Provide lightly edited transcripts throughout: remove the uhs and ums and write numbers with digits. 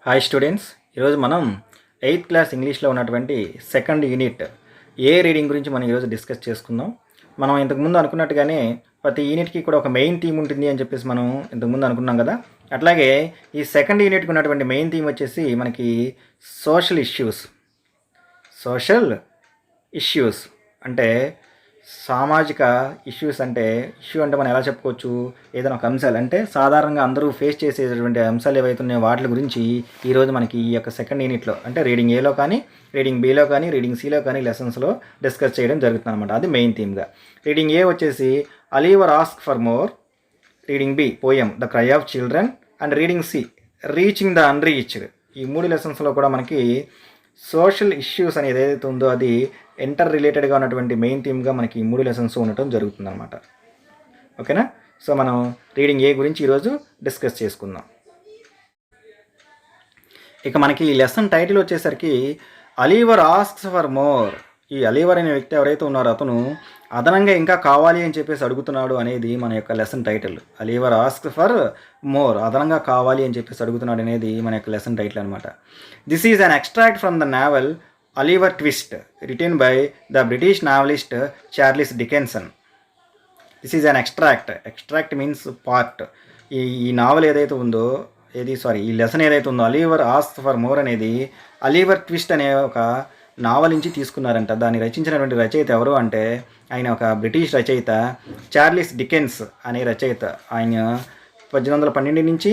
Hi students, ఈరోజు మనం 8th class ఇంగ్లీష్లో ఉన్నటువంటి సెకండ్ యూనిట్ ఏ రీడింగ్ గురించి మనం ఈరోజు డిస్కస్ చేసుకుందాం. మనం ఇంతకుముందు అనుకున్నట్టుగానే ప్రతి యూనిట్కి కూడా ఒక మెయిన్ థీమ్ ఉంటుంది అని చెప్పేసి మనం ఇంతకుముందు అనుకున్నాం కదా. అట్లాగే ఈ సెకండ్ యూనిట్కి ఉన్నటువంటి మెయిన్ థీమ్ వచ్చేసి మనకి సోషల్ ఇష్యూస్ అంటే సామాజిక ఇష్యూస్. అంటే ఇష్యూ అంటే మనం ఎలా చెప్పుకోవచ్చు, ఏదైనా ఒక అంశాలు అంటే సాధారణంగా అందరూ ఫేస్ చేసేటటువంటి అంశాలు ఏవైతే ఉన్నాయో వాటి గురించి ఈరోజు మనకి ఈ యొక్క సెకండ్ యూనిట్లో అంటే రీడింగ్ ఏలో కానీ, రీడింగ్ బీలో కానీ, రీడింగ్ సిలో కానీ లెసన్స్లో డిస్కస్ చేయడం జరుగుతుంది అనమాట. అది మెయిన్ థీమ్గా. రీడింగ్ ఏ వచ్చేసి Oliver ask for more, reading B poem the cry of children, and reading C reaching the unreached. ఈ 3 లెసన్స్లో కూడా మనకి సోషల్ ఇష్యూస్ అనేది ఏదైతే ఉందో అది ఇంటర్ రిలేటెడ్గా ఉన్నటువంటి మెయిన్ థీమ్గా మనకి ఈ 3 లెసన్స్ ఉండటం జరుగుతుంది అనమాట. ఓకేనా? సో మనం రీడింగ్ ఏ గురించి ఈరోజు డిస్కస్ చేసుకుందాం. ఇక మనకి ఈ లెసన్ టైటిల్ వచ్చేసరికి అలీవర్ ఆస్క్స్ ఫర్ మోర్. ఈ అలీవర్ అనే వ్యక్తి ఎవరైతే ఉన్నారో అతను అదనంగా ఇంకా కావాలి అని చెప్పేసి అడుగుతున్నాడు అనేది మన యొక్క lesson title. Oliver asks for more, అదనంగా కావాలి అని చెప్పేసి అడుగుతున్నాడు అనేది మన యొక్క లెసన్ టైటిల్ అనమాట. This is an extract from the novel Oliver Twist, written by the British novelist Charles Dickens. This is an extract. Extract means part. ఈ నావల్ ఏదైతే ఉందో ఈ లెసన్ ఏదైతే ఉందో అలీవర్ ఆస్క్ ఫర్ మోర్ అనేది అలీవర్ ట్విస్ట్ అనే ఒక నావల్ నుంచి తీసుకున్నారంట. దాన్ని రచించినటువంటి రచయిత ఎవరు అంటే ఆయన ఒక బ్రిటిష్ రచయిత చార్లెస్ డికెన్స్ అనే రచయిత. ఆయన 1812 నుంచి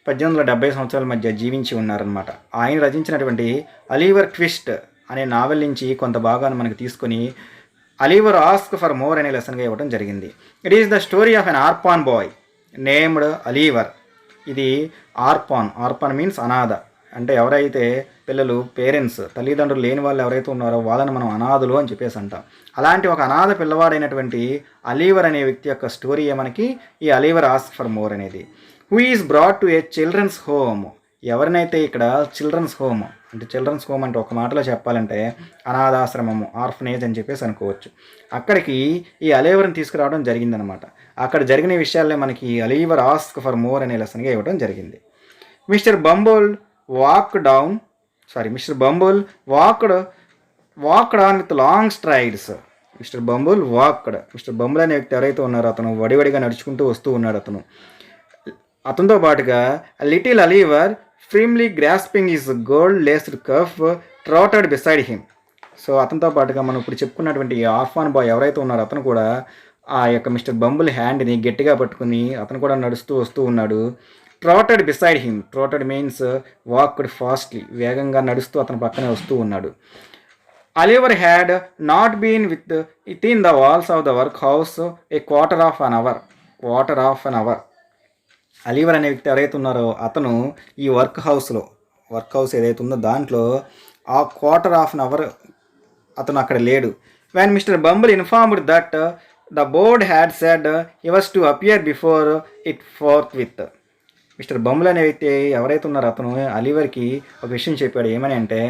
1870 సంవత్సరాల మధ్య జీవించి ఉన్నారనమాట. ఆయన రచించినటువంటి అలీవర్ ట్విస్ట్ అనే నావెల్ నుంచి కొంత భాగాన్ని మనకు తీసుకొని అలీవర్ ఆస్క్ ఫర్ మోర్ అనే లెసన్గా ఇవ్వడం జరిగింది. It is the story of an orphan boy named Oliver. ఇది ఆర్పాన్ మీన్స్ అనాథ. అంటే ఎవరైతే పిల్లలు పేరెంట్స్ తల్లిదండ్రులు లేని వాళ్ళు ఎవరైతే ఉన్నారో వాళ్ళని మనం అనాథులు అని చెప్పేసి అంటాం. అలాంటి ఒక అనాథ పిల్లవాడైనటువంటి అలీవర్ అనే వ్యక్తి యొక్క స్టోరీ మనకి ఈ అలీవర్ ఆస్క్ ఫర్ మోర్ అనేది. Who is brought to a children's home. ఎవరినైతే ఇక్కడ చిల్డ్రన్స్ హోమ్ అంటే ఒక మాటలో చెప్పాలంటే అనాథాశ్రమము, ఆర్ఫనేజ్ అని చెప్పేసి అనుకోవచ్చు. అక్కడికి ఈ అలీవర్ని తీసుకురావడం జరిగిందనమాట. అక్కడ జరిగిన విషయాలే మనకి అలీవర్ ఆస్క్ ఫర్ మోర్ అనే లెసన్గా ఇవ్వడం జరిగింది. Mr Bumble walked on with long strides. Mr Bumble అనే వ్యక్తి ఎవరైతే ఉన్నారో అతను వడివడిగా నడుచుకుంటూ వస్తూ ఉన్నాడు. అతనితో పాటుగా little Oliver firmly grasping his gold-laced cuff trotted beside him. So అతనితో పాటుగా మనం ఇప్పుడు చెప్పుకున్నటువంటి ఆర్ఫాన్ బాయ్ ఎవరైతే ఉన్నారో అతను కూడా ఆ యొక్క మిస్టర్ బంబుల్ హ్యాండ్ని గట్టిగా పట్టుకుని అతను కూడా నడుస్తూ వస్తూ ఉన్నాడు. Trotted beside him. Trotted means walked fastly, వేగంగా నడుస్తూ అతని పక్కనే వస్తూ ఉన్నాడు. Oliver had not been within the walls of the workhouse a quarter of an hour. Oliver అనే వ్యక్తి ఎవరైతే ఉన్నారో అతను ఈ వర్క్ హౌస్ ఏదైతే ఉందో దాంట్లో ఆ క్వార్టర్ ఆఫ్ అన్ అవర్ అతను అక్కడ లేడు. When mister Bumble informed that the board had said he was to appear before it fourth with. Mister Bumble అనే వ్యక్తి ఎవరైతే ఉన్నారో అతను అలీవర్కి ఒక విషయం చెప్పాడు. ఏమని అంటే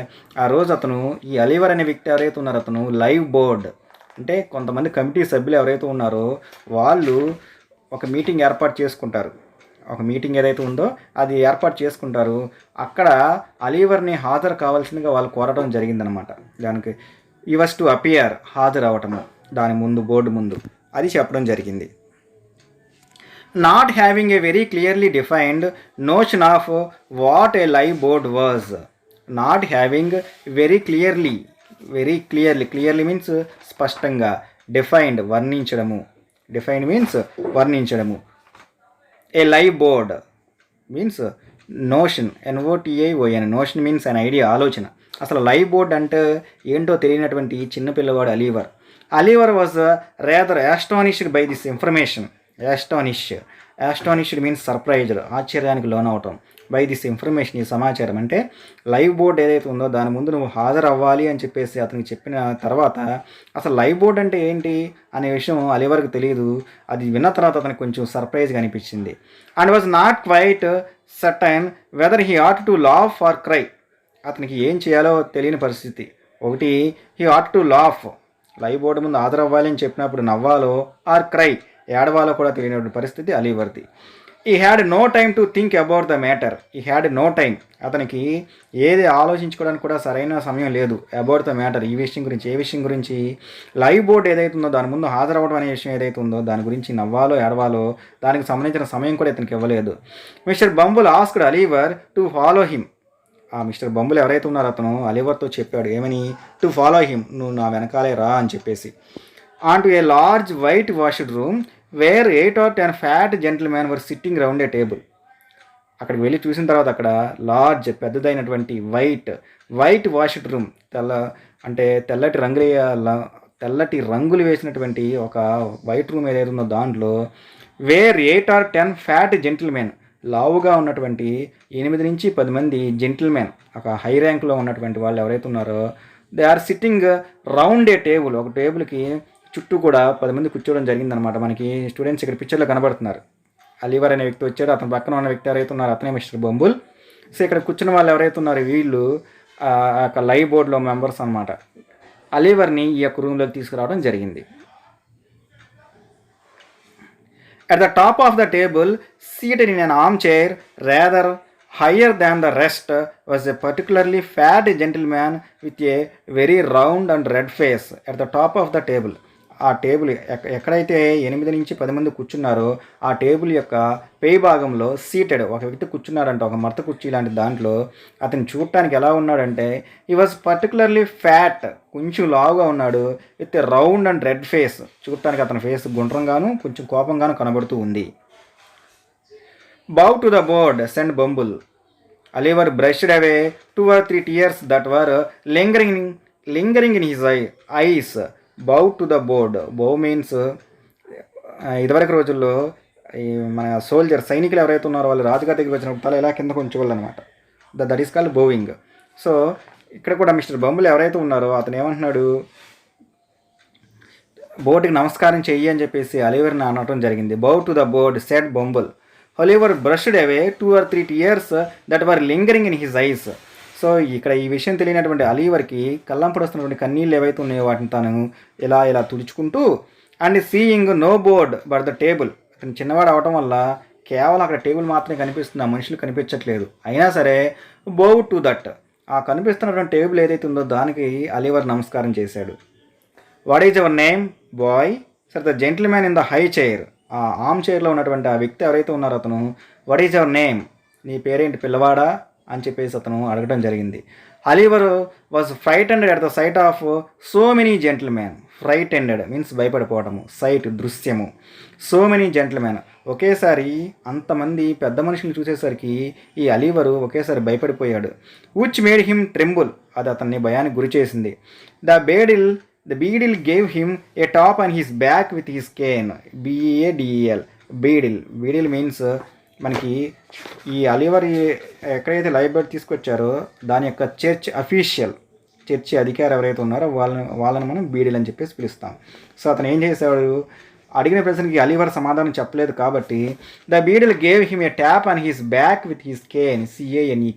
ఆ రోజు అతను ఈ అలీవర్ అనే వ్యక్తి ఎవరైతే ఉన్నారో అతను లైవ్ బోర్డ్ అంటే కొంతమంది కమిటీ సభ్యులు ఎవరైతే ఉన్నారో వాళ్ళు ఒక మీటింగ్ ఏర్పాటు చేసుకుంటారు. ఒక మీటింగ్ ఏదైతే ఉందో అది ఏర్పాటు చేసుకుంటారు. అక్కడ అలీవర్ని హాజరు కావాల్సిందిగా వాళ్ళు కోరడం జరిగిందనమాట. దానికి ఈ వాస్ టు అపియర్, హాజరు అవ్వటము, దాని ముందు బోర్డు ముందు అది చెప్పడం జరిగింది. Not having a very clearly defined notion of what a live board was. Not having very clearly means స్పష్టంగా, డిఫైన్డ్ వర్ణించడము. A live board means notion, NOTION. Notion means an idea, ఆలోచన. అసలు లైవ్ బోర్డ్ అంటే ఏంటో తెలియనటువంటి చిన్నపిల్లవాడు Oliver was rather astonished by this information. Astonished means surprised, ఆశ్చర్యానికి లోనవటం. బై దిస్ ఇన్ఫర్మేషన్, ఈ సమాచారం అంటే లైవ్ బోర్డ్ ఏదైతే ఉందో దాని ముందు నువ్వు హాజరు అవ్వాలి అని చెప్పేసి అతనికి చెప్పిన తర్వాత అసలు లైవ్ బోర్డ్ అంటే ఏంటి అనే విషయం అలీవర్కి తెలియదు. అది విన్న తర్వాత అతనికి కొంచెం సర్ప్రైజ్గా అనిపించింది. And was not quite certain whether he ought to laugh or cry. అతనికి ఏం చేయాలో తెలియని పరిస్థితి. ఒకటి he ought to laugh, live board ముందు హాజరు అవ్వాలి అని చెప్పినప్పుడు నవ్వాలో, ఆర్ క్రై, ఏడవాలో కూడా తెలియనటువంటి పరిస్థితి అలీవర్ది. He had no time to think about the matter. He had no time, అతనికి ఏది ఆలోచించుకోవడానికి కూడా సరైన సమయం లేదు. అబౌట్ ద మ్యాటర్, ఈ విషయం గురించి. ఏ విషయం గురించి? లైవ్ బోర్డ్ ఏదైతే ఉందో దాని ముందు హాజరవ్వడం అనే విషయం ఏదైతే ఉందో దాని గురించి నవ్వాలో ఏడవాలో దానికి సంబంధించిన సమయం కూడా ఇతనికి ఇవ్వలేదు. Mr Bumble asked Oliver to follow him. ఆ మిస్టర్ బంబుల్ ఎవరైతే ఉన్నారో అతను అలీవర్తో చెప్పాడు ఏమని? టు ఫాలో హిమ్, నువ్వు నా వెనకాలే రా అని చెప్పేసి. On to a large white washed room where 8 or 10 fat gentlemen were sitting round a table. అక్కడికి వెళ్ళి చూసిన తర్వాత అక్కడ లార్జ్ పెద్దదైనటువంటి వైట్ వాష్డ్ రూమ్, అంటే తెల్లటి రంగులు వేసినటువంటి ఒక వైట్ రూమ్ ఏదైతే ఉందో దాంట్లో వేర్ 8 or 10 ఫ్యాట్ జెంటిల్మెన్, లావుగా ఉన్నటువంటి 8 నుంచి 10 మంది జెంటిల్మెన్, ఒక హై ర్యాంక్లో ఉన్నటువంటి వాళ్ళు ఎవరైతే ఉన్నారో they are sitting round a table. ఒక టేబుల్కి చుట్టూ కూడా 10 మంది కూర్చోవడం జరిగిందనమాట. మనకి స్టూడెంట్స్ ఇక్కడ పిక్చర్లో కనబడుతున్నారు. అలీవర్ అనే వ్యక్తి వచ్చాడు, అతని పక్కన ఉన్న వ్యక్తి ఎవరైతే ఉన్నారో అతనే మిస్టర్ బంబుల్. సో ఇక్కడ కూర్చున్న వాళ్ళు ఎవరైతే ఉన్నారో వీళ్ళు ఆ యొక్క లైవ్ బోర్డులో మెంబర్స్ అనమాట. అలీవర్ని ఈ యొక్క రూమ్లోకి తీసుకురావడం జరిగింది. At the top of the table, seated in an armchair rather higher than the rest, was a particularly fat gentleman with a very round and red face. At the top of the table, ఆ table ఎక్కడైతే 8 నుంచి 10 మంది కూర్చున్నారో ఆ table యొక్క పై భాగంలో seated ఒక వ్యక్తి కూర్చున్నాడంట, ఒక మర్త కుర్చీ లాంటి దాంట్లో. అతను చూడటానికి ఎలా ఉన్నాడంటే హీ వాజ్ పర్టికులర్లీ ఫ్యాట్, కొంచెం లావుగా ఉన్నాడు, with round and red face. చూడటానికి అతని ఫేస్ గుండ్రంగాను కొంచెం కోపంగాను కనబడుతూ ఉంది. Bow to the board said Bumble. Oliver brushed away 2 or 3 tears that were lingering in his eyes. Bow to the board. Bow means ఇదివరకు రోజుల్లో ఈ మన సైనికులు ఎవరైతే ఉన్నారో వాళ్ళు రాజుగారి దగ్గరికి వచ్చినప్పుడు తల ఇలా కింద కొంచెవాళ్ళు అనమాట. That is called bowing. So ఇక్కడ కూడా మిస్టర్ బంబుల్ ఎవరైతే ఉన్నారో అతను ఏమంటున్నాడు, బోర్డుకి నమస్కారం చెయ్యి అని చెప్పేసి అలీవర్ని అనటం జరిగింది. Bow to the board said Bumble. Oliver brushed away 2 or 3 tears that were lingering in his eyes. So ఇక్కడ ఈ విషయం తెలియనటువంటి అలీవర్కి కళ్ళంపడి వస్తున్నటువంటి కన్నీళ్ళు ఏవైతే ఉన్నాయో వాటిని తాను ఇలా తుడుచుకుంటూ and seeing no board but the table. అతను చిన్నవాడు అవటం వల్ల కేవలం అక్కడ టేబుల్ మాత్రమే కనిపిస్తుంది, ఆ మనుషులు కనిపించట్లేదు. అయినా సరే బౌ టు దట్, ఆ కనిపిస్తున్నటువంటి టేబుల్ ఏదైతే ఉందో దానికి అలీవర్ నమస్కారం చేశాడు. What is your name boy? Sir the gentleman in the high chair, ఆ ఆర్మ్ చైర్లో ఉన్నటువంటి ఆ వ్యక్తి ఎవరైతే ఉన్నారో అతను వాట్ ఈజ్ యువర్ నేమ్, నీ పేరేంటి పిల్లవాడా అని చెప్పేసి అతను అడగడం జరిగింది. Oliver was frightened at the sight of so many gentlemen. Frightened means భయపడిపోవటము, సైట్ దృశ్యము. సో మెనీ జెంటిల్మెన్, ఒకేసారి అంతమంది పెద్ద మనుషులు చూసేసరికి ఈ అలీవరు ఒకేసారి భయపడిపోయాడు. విచ్ మేడ్ హిమ్ ట్రెంబుల్, అది అతన్ని భయానికి గురి చేసింది. The beadle gave him a tap on his back with his cane. BEADEL. Beadle means మనకి ఈ అలీవర్ ఎక్కడైతే లైబ్రరీ తీసుకొచ్చారో దాని యొక్క చర్చి అధికారి ఎవరైతే ఉన్నారో వాళ్ళని మనం బీడీలు అని చెప్పేసి పిలుస్తాం. సో అతను ఏం చేశాడు, అడిగిన ప్రశ్నకి అలీవర్ సమాధానం చెప్పలేదు కాబట్టి the beadle gave him a tap on his back with his cane.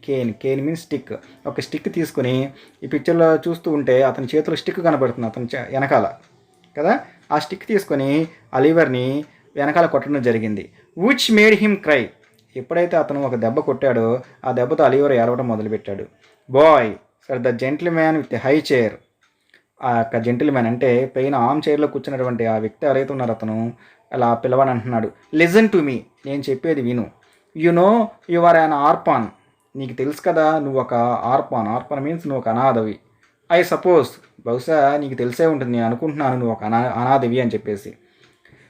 CANE. Cane means stick. ఒక స్టిక్ తీసుకుని ఈ పిక్చర్లో చూస్తూ ఉంటే అతని చేతిలో స్టిక్ కనబడుతుంది అతని వెనకాల కదా. ఆ స్టిక్ తీసుకొని అలీవర్ని వెనకాల కొట్టడం జరిగింది. విచ్ మేడ్ హిమ్ క్రై, ఎప్పుడైతే అతను ఒక దెబ్బ కొట్టాడో ఆ దెబ్బతో అలీవర్ ఏడవడం మొదలుపెట్టాడు. Boy sir the gentleman with high chair, ఆ యొక్క జెంటిల్మెన్ అంటే పైన ఆర్మ్ చైర్లో కూర్చున్నటువంటి ఆ వ్యక్తి ఎవరైతే ఉన్నారో అతను అలా పిలవని అంటున్నాడు. లిజన్ టు మీ, నేను చెప్పేది విను. You know you are an orphan, నీకు తెలుసు కదా నువ్వు ఒక ఆర్పాన్ మీన్స్ నువ్వు ఒక అనాథవి. ఐ సపోజ్, బహుశా నీకు తెలిసే ఉంటుంది, నేను అనుకుంటున్నాను నువ్వు ఒక అనాథవి అని చెప్పేసి.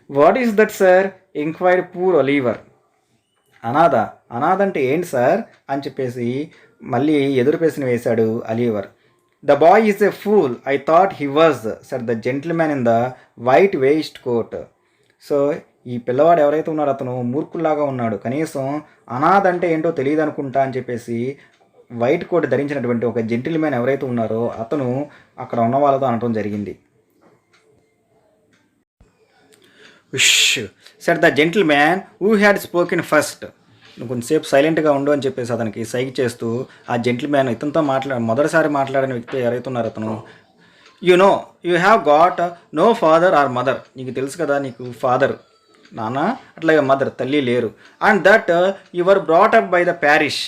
What is that sir enquired poor Oliver. అనాథ అంటే ఏంటి సార్ అని చెప్పేసి మళ్ళీ ఎదురు ప్రశ్న వేశాడు Oliver. The boy is a fool, I thought he was sir the gentleman in the white waistcoat. So ఈ పిల్లవాడు ఎవరైతే ఉన్నారో అతను మూర్ఖుల్లాగా ఉన్నాడు, కనీసం అనాథ అంటే ఏంటో తెలియదు అనుకుంటా అని చెప్పేసి వైట్ కోట్ ధరించినటువంటి ఒక జెంటిల్మెన్ ఎవరైతే ఉన్నారో అతను అక్కడ ఉన్న వాళ్ళతో అనటం జరిగింది. Said the gentleman who had spoken first. నువ్వు కొంచెంసేపు సైలెంట్గా ఉండు అని చెప్పేసి అతనికి సైగ చేస్తూ ఆ జెంటిల్మ్యాన్ ఇతనితో మొదటిసారి మాట్లాడిన వ్యక్తి ఎవరైతే ఉన్నారో అతను, you have got no father or mother, నీకు తెలుసు కదా నీకు ఫాదర్ నాన్న అట్లాగే మదర్ తల్లి లేరు. And that your brought up by the parish.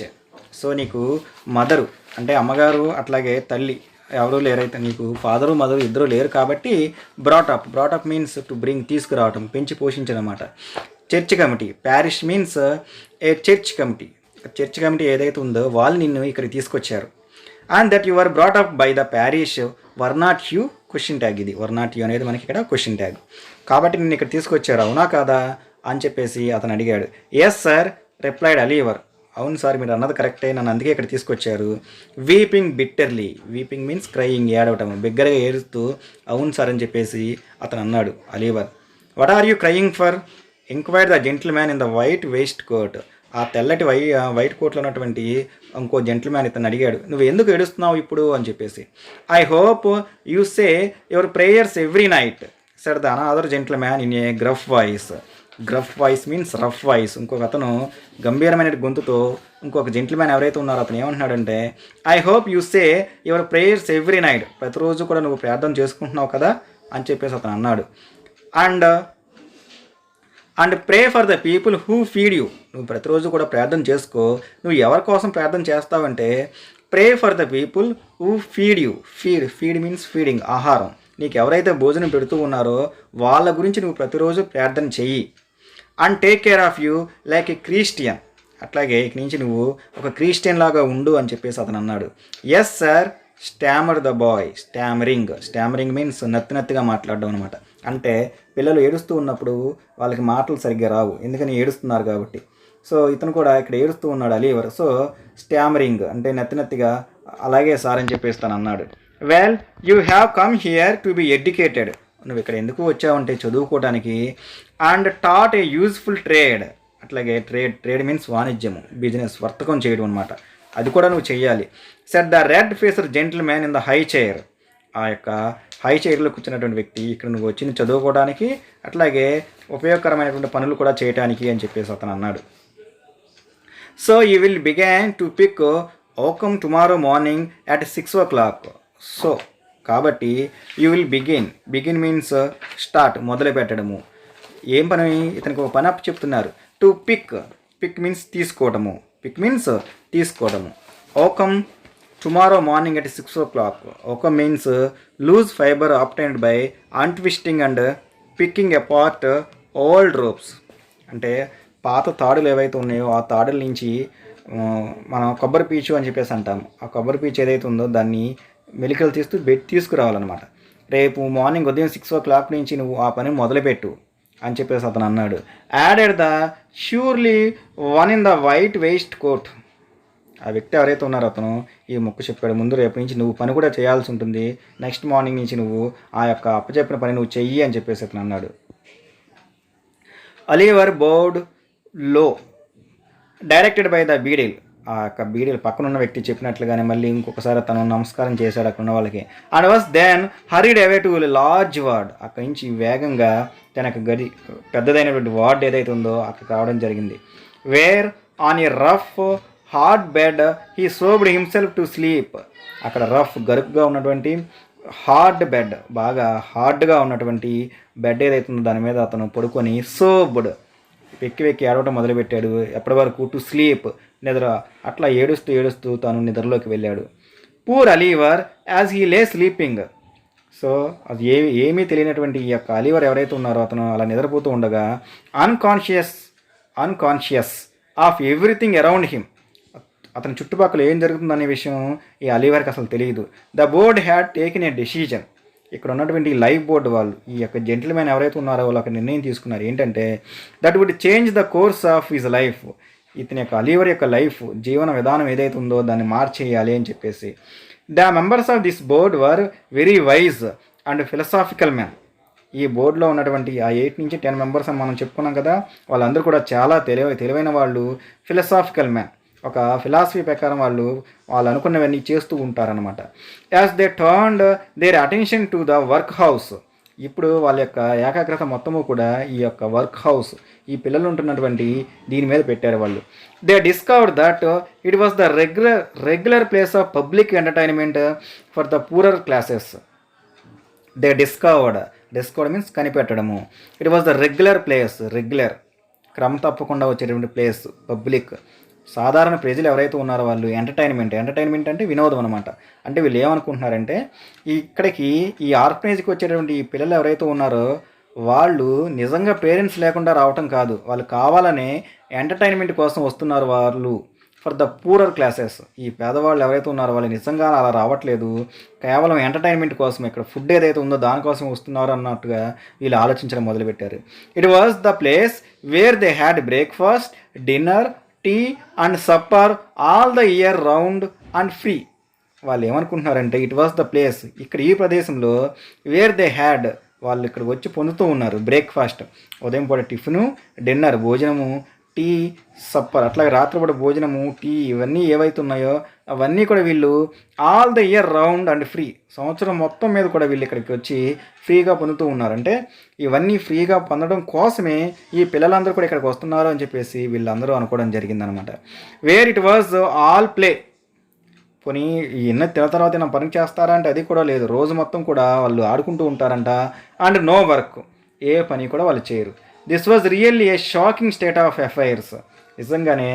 So నీకు మదరు అంటే అమ్మగారు అట్లాగే తల్లి ఎవరూ లేరైతే నీకు ఫాదరు మదరు ఇద్దరు లేరు కాబట్టి బ్రాటప్ మీన్స్ టు బ్రింగ్ తీసుకురావటం, పెంచి పోషించడం అన్నమాట. చర్చ్ కమిటీ, ప్యారిష్ మీన్స్ ఏ చర్చ్ కమిటీ ఏదైతే ఉందో వాళ్ళు నిన్ను ఇక్కడికి తీసుకొచ్చారు. And that your brought up by the parish were not you question tag. ఇది వర్ నాట్ యూ అనేది మనకి ఇక్కడ క్వశ్చన్ ట్యాగ్. కాబట్టి నిన్ను ఇక్కడ తీసుకొచ్చారు అవునా కాదా అని చెప్పేసి అతను అడిగాడు. Yes sir replied Oliver. అవును సార్ మీరు అన్నది కరెక్టే, నన్ను అందుకే ఇక్కడ తీసుకొచ్చారు. Weeping bitterly, weeping means crying, ఏడవటం, బిగ్గరగా ఏడుస్తూ అవును సార్ అని చెప్పేసి అతను అన్నాడు Oliver. What are you crying for enquired the gentleman in the white waistcoat. ఆ తెల్లటి వైట్ కోట్లో ఉన్నటువంటి ఇంకో జెంటిల్మ్యాన్ ఇతను అడిగాడు, నువ్వు ఎందుకు ఏడుస్తున్నావు ఇప్పుడు అని చెప్పేసి. I hope you say your prayers every night said the another gentleman in a గ్రఫ్ voice means rough voice. ఇంకొక అతను గంభీరమైన గొంతుతో ఇంకొక జెంటిల్మ్యాన్ ఎవరైతే ఉన్నారో అతను ఏమంటున్నాడంటే, I hope you say your prayers every night. ప్రతిరోజు కూడా నువ్వు ప్రార్థన చేసుకుంటున్నావు కదా అని చెప్పేసి అతను అన్నాడు. And pray for the people who feed you. నువ్వు ప్రతిరోజు కూడా ప్రార్థన చేసుకో. నువ్వు ఎవరి కోసం ప్రార్థన చేస్తావంటే pray for the people who feed you. Feed means feeding, ఆహారం. నీకు ఎవరైతే భోజనం పెడుతూ ఉన్నారో వాళ్ళ గురించి నువ్వు ప్రతిరోజు ప్రార్థన చెయ్యి. And take care of you like a Christian. అట్లాగే ఇక నుంచి నువ్వు ఒక క్రిస్టియన్ లాగా ఉండు అని చెప్పేసి అతను అన్నాడు. Yes sir stammer the boy. Stammering means నత్తిగా మాట్లాడడం అనమాట. అంటే పిల్లలు ఏడుస్తూ ఉన్నప్పుడు వాళ్ళకి మాటలు సరిగ్గా రావు, ఎందుకని ఏడుస్తున్నారు కాబట్టి. సో ఇతను కూడా ఇక్కడ ఏడుస్తూ ఉన్నాడు అలీవర్. సో స్టామరింగ్ అంటే నత్తిగా అలాగే సార్ అని చెప్పేసి తను అన్నాడు. Well you have come here to be educated. నువ్వు ఇక్కడ ఎందుకు వచ్చావంటే చదువుకోవడానికి. And taught a useful trade. అట్లాగే ట్రేడ్ మీన్స్ వాణిజ్యము, బిజినెస్, వర్తకం చేయడం అనమాట. అది కూడా నువ్వు చెయ్యాలి. Said the red faced gentleman in the high chair. ఆ యొక్క హై చైర్లో కూర్చున్నటువంటి వ్యక్తి ఇక్కడ నువ్వు వచ్చింది చదువుకోవడానికి, అట్లాగే ఉపయోగకరమైనటువంటి పనులు కూడా చేయడానికి అని చెప్పేసి అతను అన్నాడు. So you will begin to pick oakum tomorrow morning at 6 o'clock. So కాబట్టి you will begin means start, మొదలు పెట్టడము. ఏం పని? ఇతనికి ఒక పని అప్పు చెప్తున్నారు. టు పిక్ మీన్స్ తీసుకోవడము. Oakum tomorrow morning at 6 o'clock. Oakum means loose fibre obtained by untwisting and picking apart old ropes. అంటే పాత తాడులు ఏవైతే ఉన్నాయో ఆ తాడుల నుంచి మనం కొబ్బరి పీచు అని చెప్పేసి అంటాము. ఆ కొబ్బరి పీచు ఏదైతే ఉందో దాన్ని మెలికలు తీస్తూ తీసుకురావాలన్నమాట. రేపు మార్నింగ్ ఉదయం 6 o'clock నుంచి నువ్వు ఆ పని మొదలుపెట్టు అని చెప్పేసి అతను అన్నాడు. Added the surly one in the white waistcoat. ఆ వ్యక్తి ఎవరైతే ఉన్నారో అతను ఈ మొక్కు చెప్పాడు. ముందు రేపు నుంచి నువ్వు పని కూడా చేయాల్సి ఉంటుంది, నెక్స్ట్ మార్నింగ్ నుంచి నువ్వు ఆ యొక్క అప్పచెప్పిన పని నువ్వు చెయ్యి అని చెప్పేసి అతను అన్నాడు. అలీవర్ బోర్డ్ లో డైరెక్టెడ్ బై ద బీడీల్. ఆ యొక్క బీడీలు పక్కన ఉన్న వ్యక్తి చెప్పినట్లుగానే మళ్ళీ ఇంకొకసారి తను నమస్కారం చేశాడు అక్కడ ఉన్న వాళ్ళకి. And was then hurried away to large ward. అక్కడి నుంచి వేగంగా తనకు గది పెద్దదైనటువంటి వార్డ్ ఏదైతే ఉందో అక్కడికి రావడం జరిగింది. Where on a rough hard bed he sobbed himself to sleep. అక్కడ రఫ్ గరుకుగా ఉన్నటువంటి హార్డ్ బెడ్, బాగా హార్డ్గా ఉన్నటువంటి బెడ్ ఏదైతే ఉందో దాని మీద అతను పడుకొని సోబ్డ్ వెక్కి ఏడవటం మొదలుపెట్టాడు. ఎప్పటి వరకు? టు స్లీప్, నిద్ర. అట్లా ఏడుస్తూ తాను నిద్రలోకి వెళ్ళాడు. పూర్ అలీవర్ యాజ్ హీ లే స్లీపింగ్. సో అది ఏమీ తెలియనటువంటి ఈ యొక్క అలీవర్ ఎవరైతే ఉన్నారో అతను అలా నిద్రపోతూ ఉండగా unconscious of everything around him. అతని చుట్టుపక్కల ఏం జరుగుతుందనే విషయం ఈ అలీవర్కి అసలు తెలియదు. The board had taken a decision. ఇక్కడ ఉన్నటువంటి లైఫ్ బోర్డు వాళ్ళు, ఈ యొక్క జెంటిల్మెన్ ఎవరైతే ఉన్నారో వాళ్ళు ఒక నిర్ణయం తీసుకున్నారు. ఏంటంటే that would change the course of his life. ఇతని యొక్క అలీవర్ యొక్క లైఫ్, జీవన విధానం ఏదైతే ఉందో దాన్ని మార్చేయాలి అని చెప్పేసి. The members of this board were very wise and philosophical man. ఈ బోర్డులో ఉన్నటువంటి ఆ 8 నుంచి 10 మెంబర్స్ అని మనం చెప్పుకున్నాం కదా, వాళ్ళందరూ కూడా చాలా తెలివైన వాళ్ళు, ఫిలసాఫికల్ మ్యాన్. ఒక ఫిలాసఫీ ప్రకారం వాళ్ళు అనుకున్నవన్నీ చేస్తూ ఉంటారనమాట. As they turned their attention to the workhouse. ఇప్పుడు వాళ్ళ యొక్క ఏకాగ్రత మొత్తము కూడా ఈ యొక్క వర్క్ హౌస్, ఈ పిల్లలు ఉంటున్నటువంటి దీని మీద పెట్టారు వాళ్ళు. They discovered that it was the regular place of public entertainment for the poorer classes. They discovered desk కూడా మీన్స్ కనిపెట్టడము. It was the regular place, regular క్రమం తప్పకుండా వచ్చేటువంటి ప్లేస్, పబ్లిక్ సాధారణ ప్రజలు ఎవరైతే ఉన్నారో వాళ్ళు ఎంటర్టైన్మెంట్ అంటే వినోదం అనమాట. అంటే వీళ్ళు ఏమనుకుంటున్నారంటే ఇక్కడికి ఈ ఆర్ఫనేజ్కి వచ్చేటువంటి ఈ పిల్లలు ఎవరైతే ఉన్నారో వాళ్ళు నిజంగా పేరెంట్స్ లేకుండా రావటం కాదు, వాళ్ళు కావాలనే ఎంటర్టైన్మెంట్ కోసం వస్తున్నారు వాళ్ళు. ఫర్ ద పూరర్ క్లాసెస్, ఈ పేదవాళ్ళు ఎవరైతే ఉన్నారో వాళ్ళు నిజంగా అలా రావట్లేదు, కేవలం ఎంటర్టైన్మెంట్ కోసం ఇక్కడ ఫుడ్ ఏదైతే ఉందో దానికోసం వస్తున్నారు అన్నట్టుగా వీళ్ళు ఆలోచించడం మొదలుపెట్టారు. It was the place where they had breakfast, dinner, tea and supper all the year round and free. వాళ్ళు ఏమనుకుంటున్నారంటే ఇట్ వాజ్ ద ప్లేస్, ఇక్కడ ఈ ప్రదేశంలో వేర్ దే హ్యాడ్ వాళ్ళు ఇక్కడ వచ్చి పొందుతూ ఉన్నారు బ్రేక్ఫాస్ట్, ఉదయం పూట టిఫిను, డిన్నర్ భోజనము, టీ, సప్పర్ అట్లాగే రాత్రిపూట భోజనము, టీ ఇవన్నీ ఏవైతే ఉన్నాయో అవన్నీ కూడా వీళ్ళు all the year round and free, సంవత్సరం మొత్తం మీద కూడా వీళ్ళు ఇక్కడికి వచ్చి ఫ్రీగా పొందుతూ ఉన్నారు. అంటే ఇవన్నీ ఫ్రీగా పొందడం కోసమే ఈ పిల్లలందరూ కూడా ఇక్కడికి వస్తున్నారు అని చెప్పేసి వీళ్ళందరూ అనుకోవడం జరిగిందనమాట. Where it was all play. పోనీ ఇన్న తిన తర్వాత నా పని చేస్తారా అంటే అది కూడా లేదు, రోజు మొత్తం కూడా వాళ్ళు ఆడుకుంటూ ఉంటారంట. అండ్ నో వర్క్, ఏ పని కూడా వాళ్ళు చేయరు. This was really A shocking state of affairs. నిజంగానే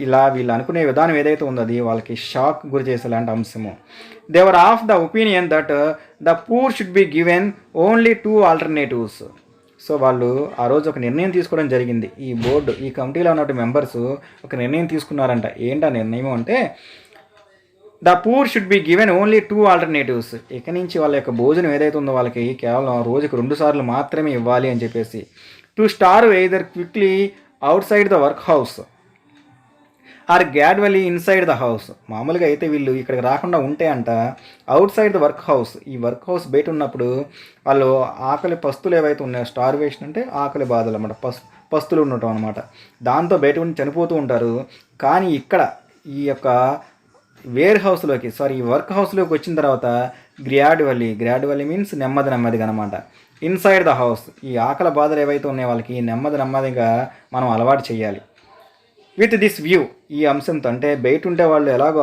ఇలా వీళ్ళు అనుకునే విధానం ఏదైతే ఉందో అది వాళ్ళకి షాక్ గురి చేసేలాంటి అంశము. They were of the opinion that the poor should be given only 2 alternatives. So వాళ్ళు ఆ రోజు ఒక నిర్ణయం తీసుకోవడం జరిగింది. ఈ బోర్డు, ఈ కమిటీలో ఉన్నటువంటి మెంబర్స్ ఒక నిర్ణయం తీసుకున్నారంట. ఏంటా నిర్ణయం అంటే the poor should be given only 2 alternatives. ఇక నుంచి వాళ్ళ యొక్క భోజనం ఏదైతే ఉందో వాళ్ళకి కేవలం రోజుకు 2 సార్లు మాత్రమే ఇవ్వాలి అని చెప్పేసి. To starve either quickly outside the workhouse or gradually inside the house. మామూలుగా అయితే వీళ్ళు ఇక్కడికి రాకుండా ఉంటే అంట outside the workhouse, ఈ వర్క్ హౌస్ బయట ఉన్నప్పుడు వాళ్ళు ఆకలి పస్తులు ఏవైతే ఉన్నాయో, స్టార్వేషన్ అంటే ఆకలి బాధలు అనమాట, పస్తులు ఉండటం అనమాట, దాంతో బయట ఉండి చనిపోతూ ఉంటారు. కానీ ఇక్కడ ఈ యొక్క ఈ వర్క్ హౌస్లోకి వచ్చిన తర్వాత గ్రాడ్యువల్లీ మీన్స్ నెమ్మదిగా అనమాట. ఇన్సైడ్ ద హౌస్, ఈ ఆకలి బాధలు ఏవైతే ఉన్నాయో వాళ్ళకి నెమ్మదిగా మనం అలవాటు చేయాలి. విత్ దిస్ వ్యూ, ఈ అంశంతో, అంటే బయట ఉంటే వాళ్ళు ఎలాగో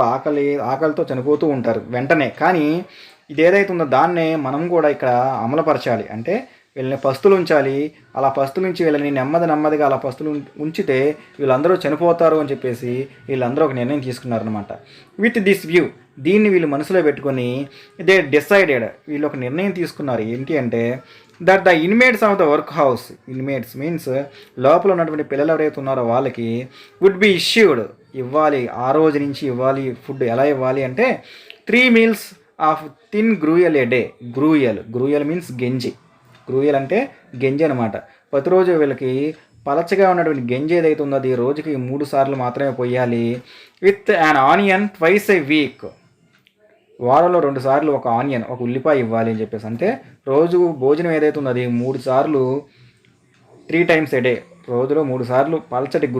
ఆకలితో చనిపోతూ ఉంటారు వెంటనే, కానీ ఇది ఏదైతే ఉందో దాన్నే మనం కూడా ఇక్కడ అమలుపరచాలి. అంటే వీళ్ళని పస్తులు ఉంచాలి, అలా పస్తులు ఉంచి వీళ్ళని నెమ్మదిగా అలా పస్తులు ఉంచితే వీళ్ళందరూ చనిపోతారు అని చెప్పేసి వీళ్ళందరూ ఒక నిర్ణయం తీసుకున్నారనమాట. విత్ దిస్ వ్యూ, దీన్ని వీళ్ళు మనసులో పెట్టుకొని దే డిసైడెడ్, వీళ్ళు ఒక నిర్ణయం తీసుకున్నారు. ఏంటి అంటే that the inmates of the work house, inmates means లోపల ఉన్నటువంటి పిల్లలు ఎవరైతే ఉన్నారో వాళ్ళకి వుడ్ బి ఇష్యూడ్, ఇవ్వాలి, ఆ రోజు నుంచి ఇవ్వాలి ఫుడ్. ఎలా ఇవ్వాలి అంటే 3 meals of thin gruel A day. Gruel means gruel అంటే గంజి అనమాట. ప్రతిరోజు వీళ్ళకి పలచగా ఉన్నటువంటి గంజి ఏదైతే ఉందో అది రోజుకి 3 సార్లు మాత్రమే పోయాలి. With an onion twice A week, వారంలో 2 సార్లు ఒక ఆనియన్, ఒక ఉల్లిపాయ ఇవ్వాలి అని చెప్పేసి. అంటే రోజు భోజనం ఏదైతే ఉందో అది 3 సార్లు 3 times ఏ డే, రోజులో 3 సార్లు పల్చటి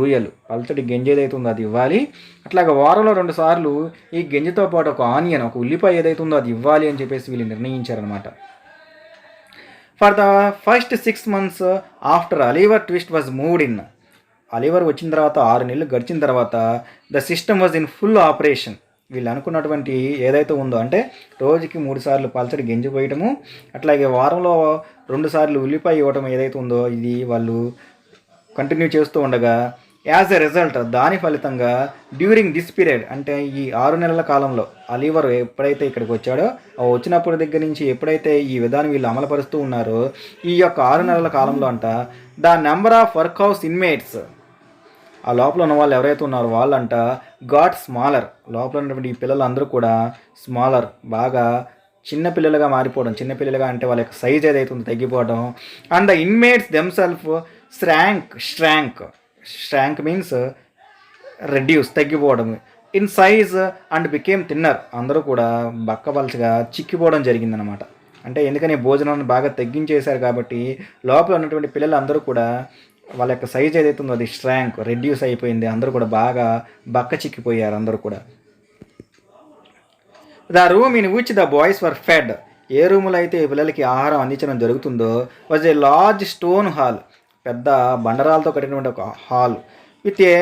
గంజి ఏదైతే ఉందో అది ఇవ్వాలి. అట్లాగే వారంలో 2 సార్లు ఈ గంజితో పాటు ఒక ఆనియన్, ఒక ఉల్లిపాయ ఏదైతే ఉందో అది ఇవ్వాలి అని చెప్పేసి వీళ్ళు నిర్ణయించారనమాట. For the first 6 months after Oliver Twist was moved in. Oliver వచ్చిన తర్వాత 6 నెలలు గడిచిన తర్వాత the system was in full operation. వీళ్ళు అనుకున్నటువంటి ఏదైతే ఉందో, అంటే రోజుకి 3 సార్లు పల్చడి గంజి పోయటము, అట్లాగే వారంలో 2 సార్లు ఉల్లిపాయ ఇవ్వటం ఏదైతే ఉందో ఇది వాళ్ళు కంటిన్యూ చేస్తూ ఉండగా యాజ్ ఎ రిజల్ట్, దాని ఫలితంగా డ్యూరింగ్ దిస్ పీరియడ్, అంటే ఈ 6 నెలల కాలంలో అలీవర్ ఎప్పుడైతే ఇక్కడికి వచ్చాడో వచ్చినప్పటి దగ్గర నుంచి ఎప్పుడైతే ఈ విధానం వీళ్ళు అమలుపరుస్తూ ఉన్నారో ఈ యొక్క 6 నెలల కాలంలో అంట the number of work house inmates, ఆ లోపల ఉన్న వాళ్ళు ఎవరైతే ఉన్నారో వాళ్ళంట గాట్ స్మాలర్, లోపల ఉన్నటువంటి ఈ పిల్లలందరూ కూడా స్మాలర్, బాగా చిన్నపిల్లలుగా మారిపోవడం. చిన్నపిల్లలుగా అంటే వాళ్ళ యొక్క సైజ్ ఏదైతే ఉందో తగ్గిపోవడం. And the inmates themselves shrank means reduce, తగ్గిపోవడం. In size and became thinner, అందరూ కూడా బక్కబల్చగా చిక్కిపోవడం జరిగిందనమాట. అంటే ఎందుకని భోజనాన్ని బాగా తగ్గించేశారు కాబట్టి లోపల ఉన్నటువంటి పిల్లలందరూ కూడా వాళ్ళ యొక్క సైజ్ ఏదైతే ఉందో అది రెడ్యూస్ అయిపోయింది, అందరూ కూడా బాగా బక్క చిక్కిపోయారు అందరూ కూడా. The room in which the boys were fed, ఏ రూములో అయితే పిల్లలకి ఆహారం అందించడం జరుగుతుందో was a large stone hall, పెద్ద బండరాలతో కట్టినటువంటి ఒక hall. With a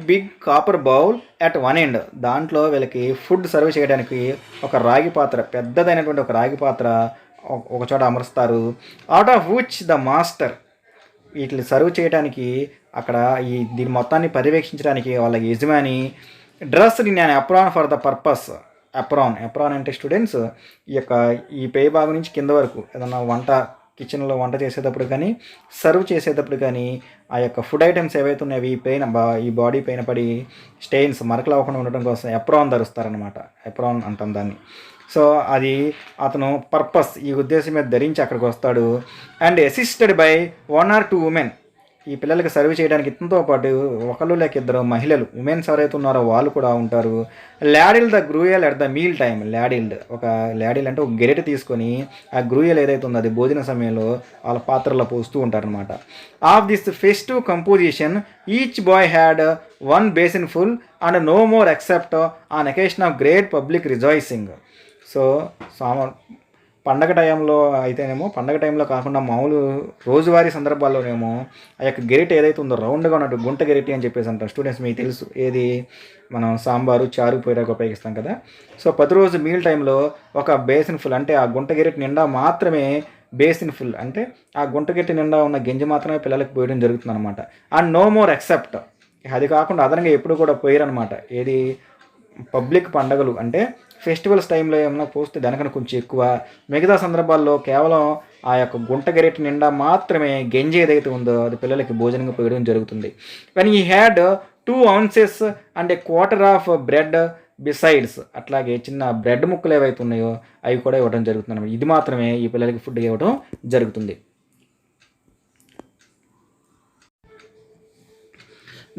big copper bowl at one end, దాంట్లో వీళ్ళకి ఫుడ్ సర్వ్ చేయడానికి ఒక రాగి పాత్ర, పెద్దదైనటువంటి ఒక రాగి పాత్ర ఒక చోట అమరుస్తారు. Out of which the master, వీటిని సర్వ్ చేయడానికి అక్కడ దీని మొత్తాన్ని పర్యవేక్షించడానికి వాళ్ళ యజమాని dressed in an apron for the purpose. Apron అంటే స్టూడెంట్స్ ఈ పై భాగం నుంచి కింద వరకు ఏదన్నా కిచెన్లో వంట చేసేటప్పుడు కానీ సర్వ్ చేసేటప్పుడు కానీ ఆ యొక్క ఫుడ్ ఐటమ్స్ ఏవైతే ఉన్నాయో ఈ బాడీ పైన పడి స్టెయిన్స్ మరకలు అవ్వకుండా ఉండడం కోసం ఎప్రాన్ ధరుస్తారనమాట. ఎప్రాన్ అంటాం దాన్ని. సో అది అతను పర్పస్, ఈ ఉద్దేశం మీద ధరించి అక్కడికి వస్తాడు. And assisted by 1 or 2 women. ఈ పిల్లలకి సర్వ్ చేయడానికి ఇతనితో పాటు ఒకళ్ళు లేక ఇద్దరు మహిళలు, ఉమెన్స్ ఎవరైతే ఉన్నారో వాళ్ళు కూడా ఉంటారు. Ladle the gruel at the meal time. Ladle అంటే ఒక గెరెట తీసుకొని ఆ గ్రూయల్ ఏదైతే ఉందో అది భోజన సమయంలో వాళ్ళ పాత్రలో పోస్తూ ఉంటారనమాట. Of this festive composition each boy had 1 basin full and no more except on occasion of great public rejoicing. So పండగ టైంలో అయితేనేమో, పండగ టైంలో కాకుండా మామూలు రోజువారీ సందర్భాల్లోనేమో ఆ యొక్క గెరిట ఏదైతే ఉందో రౌండ్గా ఉన్నట్టు గుంట గెరిటి అని చెప్పేసి అంటారు. స్టూడెంట్స్ మీకు తెలుసు, ఏది మనం సాంబారు చారు పోయడానికి ఉపయోగిస్తాం కదా. సో 10 రోజు మీల్ టైంలో ఒక బేసిన్ ఫుల్, అంటే ఆ గుంట గెరిటి నిండా మాత్రమే, బేసిన్ ఫుల్ అంటే ఆ గుంట గెరిటి నిండా ఉన్న గింజ మాత్రమే పిల్లలకు పోయడం జరుగుతుంది అనమాట. అండ్ నో మోర్ ఎక్సెప్ట్, అది కాకుండా అదనంగా ఎప్పుడు కూడా పోయారనమాట. ఏది పబ్లిక్ పండగలు అంటే ఫెస్టివల్స్ టైంలో ఏమైనా పోస్తే దానికన్నా కొంచెం ఎక్కువ, మిగతా సందర్భాల్లో కేవలం ఆ యొక్క గుంట గెరెట్ నిండా మాత్రమే గంజి ఏదైతే ఉందో అది పిల్లలకి భోజనంగా పోయడం జరుగుతుంది. వెన్ ఈ had 2 ounces and 1/4 of bread besides. అట్లాగే చిన్న బ్రెడ్ ముక్కలు ఏవైతే ఉన్నాయో అవి కూడా ఇవ్వడం జరుగుతుంది అన్నమాట. ఇది మాత్రమే ఈ పిల్లలకి ఫుడ్ ఇవ్వడం జరుగుతుంది.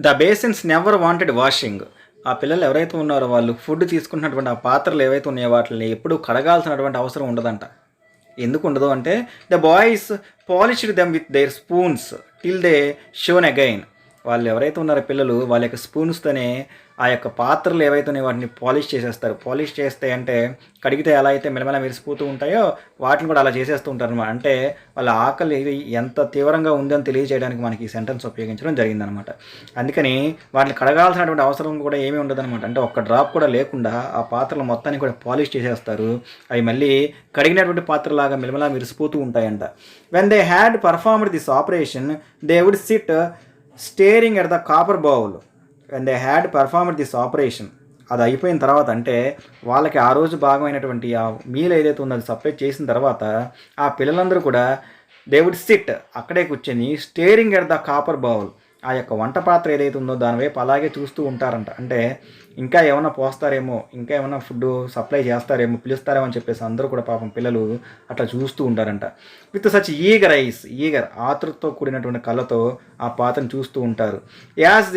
The basins never wanted washing. ఆ పిల్లలు ఎవరైతే ఉన్నారో వాళ్ళు ఫుడ్ తీసుకుంటున్నటువంటి ఆ పాత్రలు ఏవైతే ఉన్నాయో వాటిని ఎప్పుడూ కడగాల్సినటువంటి అవసరం ఉండదంట. ఎందుకు ఉండదు అంటే the boys polished them with their spoons till they shown again. వాళ్ళు ఎవరైతే ఉన్నారో పిల్లలు వాళ్ళ యొక్క స్పూన్స్తోనే ఆ యొక్క పాత్రలు ఏవైతే ఉన్నాయో వాటిని పాలిష్ చేసేస్తారు. పాలిష్ చేస్తే అంటే కడిగితే ఎలా అయితే మెలమెల మెరిసిపోతూ ఉంటాయో వాటిని కూడా అలా చేసేస్తూ ఉంటారు అనమాట. అంటే వాళ్ళ ఆకలి ఎంత తీవ్రంగా ఉందని తెలియజేయడానికి మనకి ఈ సెంటెన్స్ ఉపయోగించడం జరిగిందనమాట. అందుకని వాటిని కడగాల్సినటువంటి అవసరం కూడా ఏమీ ఉండదన్నమాట. అంటే ఒక్క డ్రాప్ కూడా లేకుండా ఆ పాత్రలు మొత్తాన్ని కూడా పాలిష్ చేసేస్తారు. అవి మళ్ళీ కడిగినటువంటి పాత్రలాగా మెలమెలా మెరిసిపోతూ ఉంటాయంట. When they had performed this operation they would sit staring at the copper bowl. When they had performed this operation, అది అయిపోయిన తర్వాత అంటే వాళ్ళకి ఆ రోజు భాగమైనటువంటి ఆ మీల్ ఏదైతే ఉందో అది సపరేట్ చేసిన తర్వాత ఆ పిల్లలందరూ కూడా దే వుడ్ సిట్, అక్కడే కూర్చొని steering at the copper bowl, ఆ యొక్క వంట పాత్ర ఏదైతే ఉందో దాని వైపు అలాగే చూస్తూ ఉంటారంట. అంటే ఇంకా ఏమైనా పోస్తారేమో, ఇంకా ఏమైనా ఫుడ్ సప్లై చేస్తారేమో, పిలుస్తారేమో అని చెప్పేసి అందరూ కూడా పాపం పిల్లలు అట్లా చూస్తూ ఉంటారంట. విత్ సచ్ ఈగర్ ఆతృతతో కూడినటువంటి కళ్ళతో ఆ పాత్రను చూస్తూ ఉంటారు. As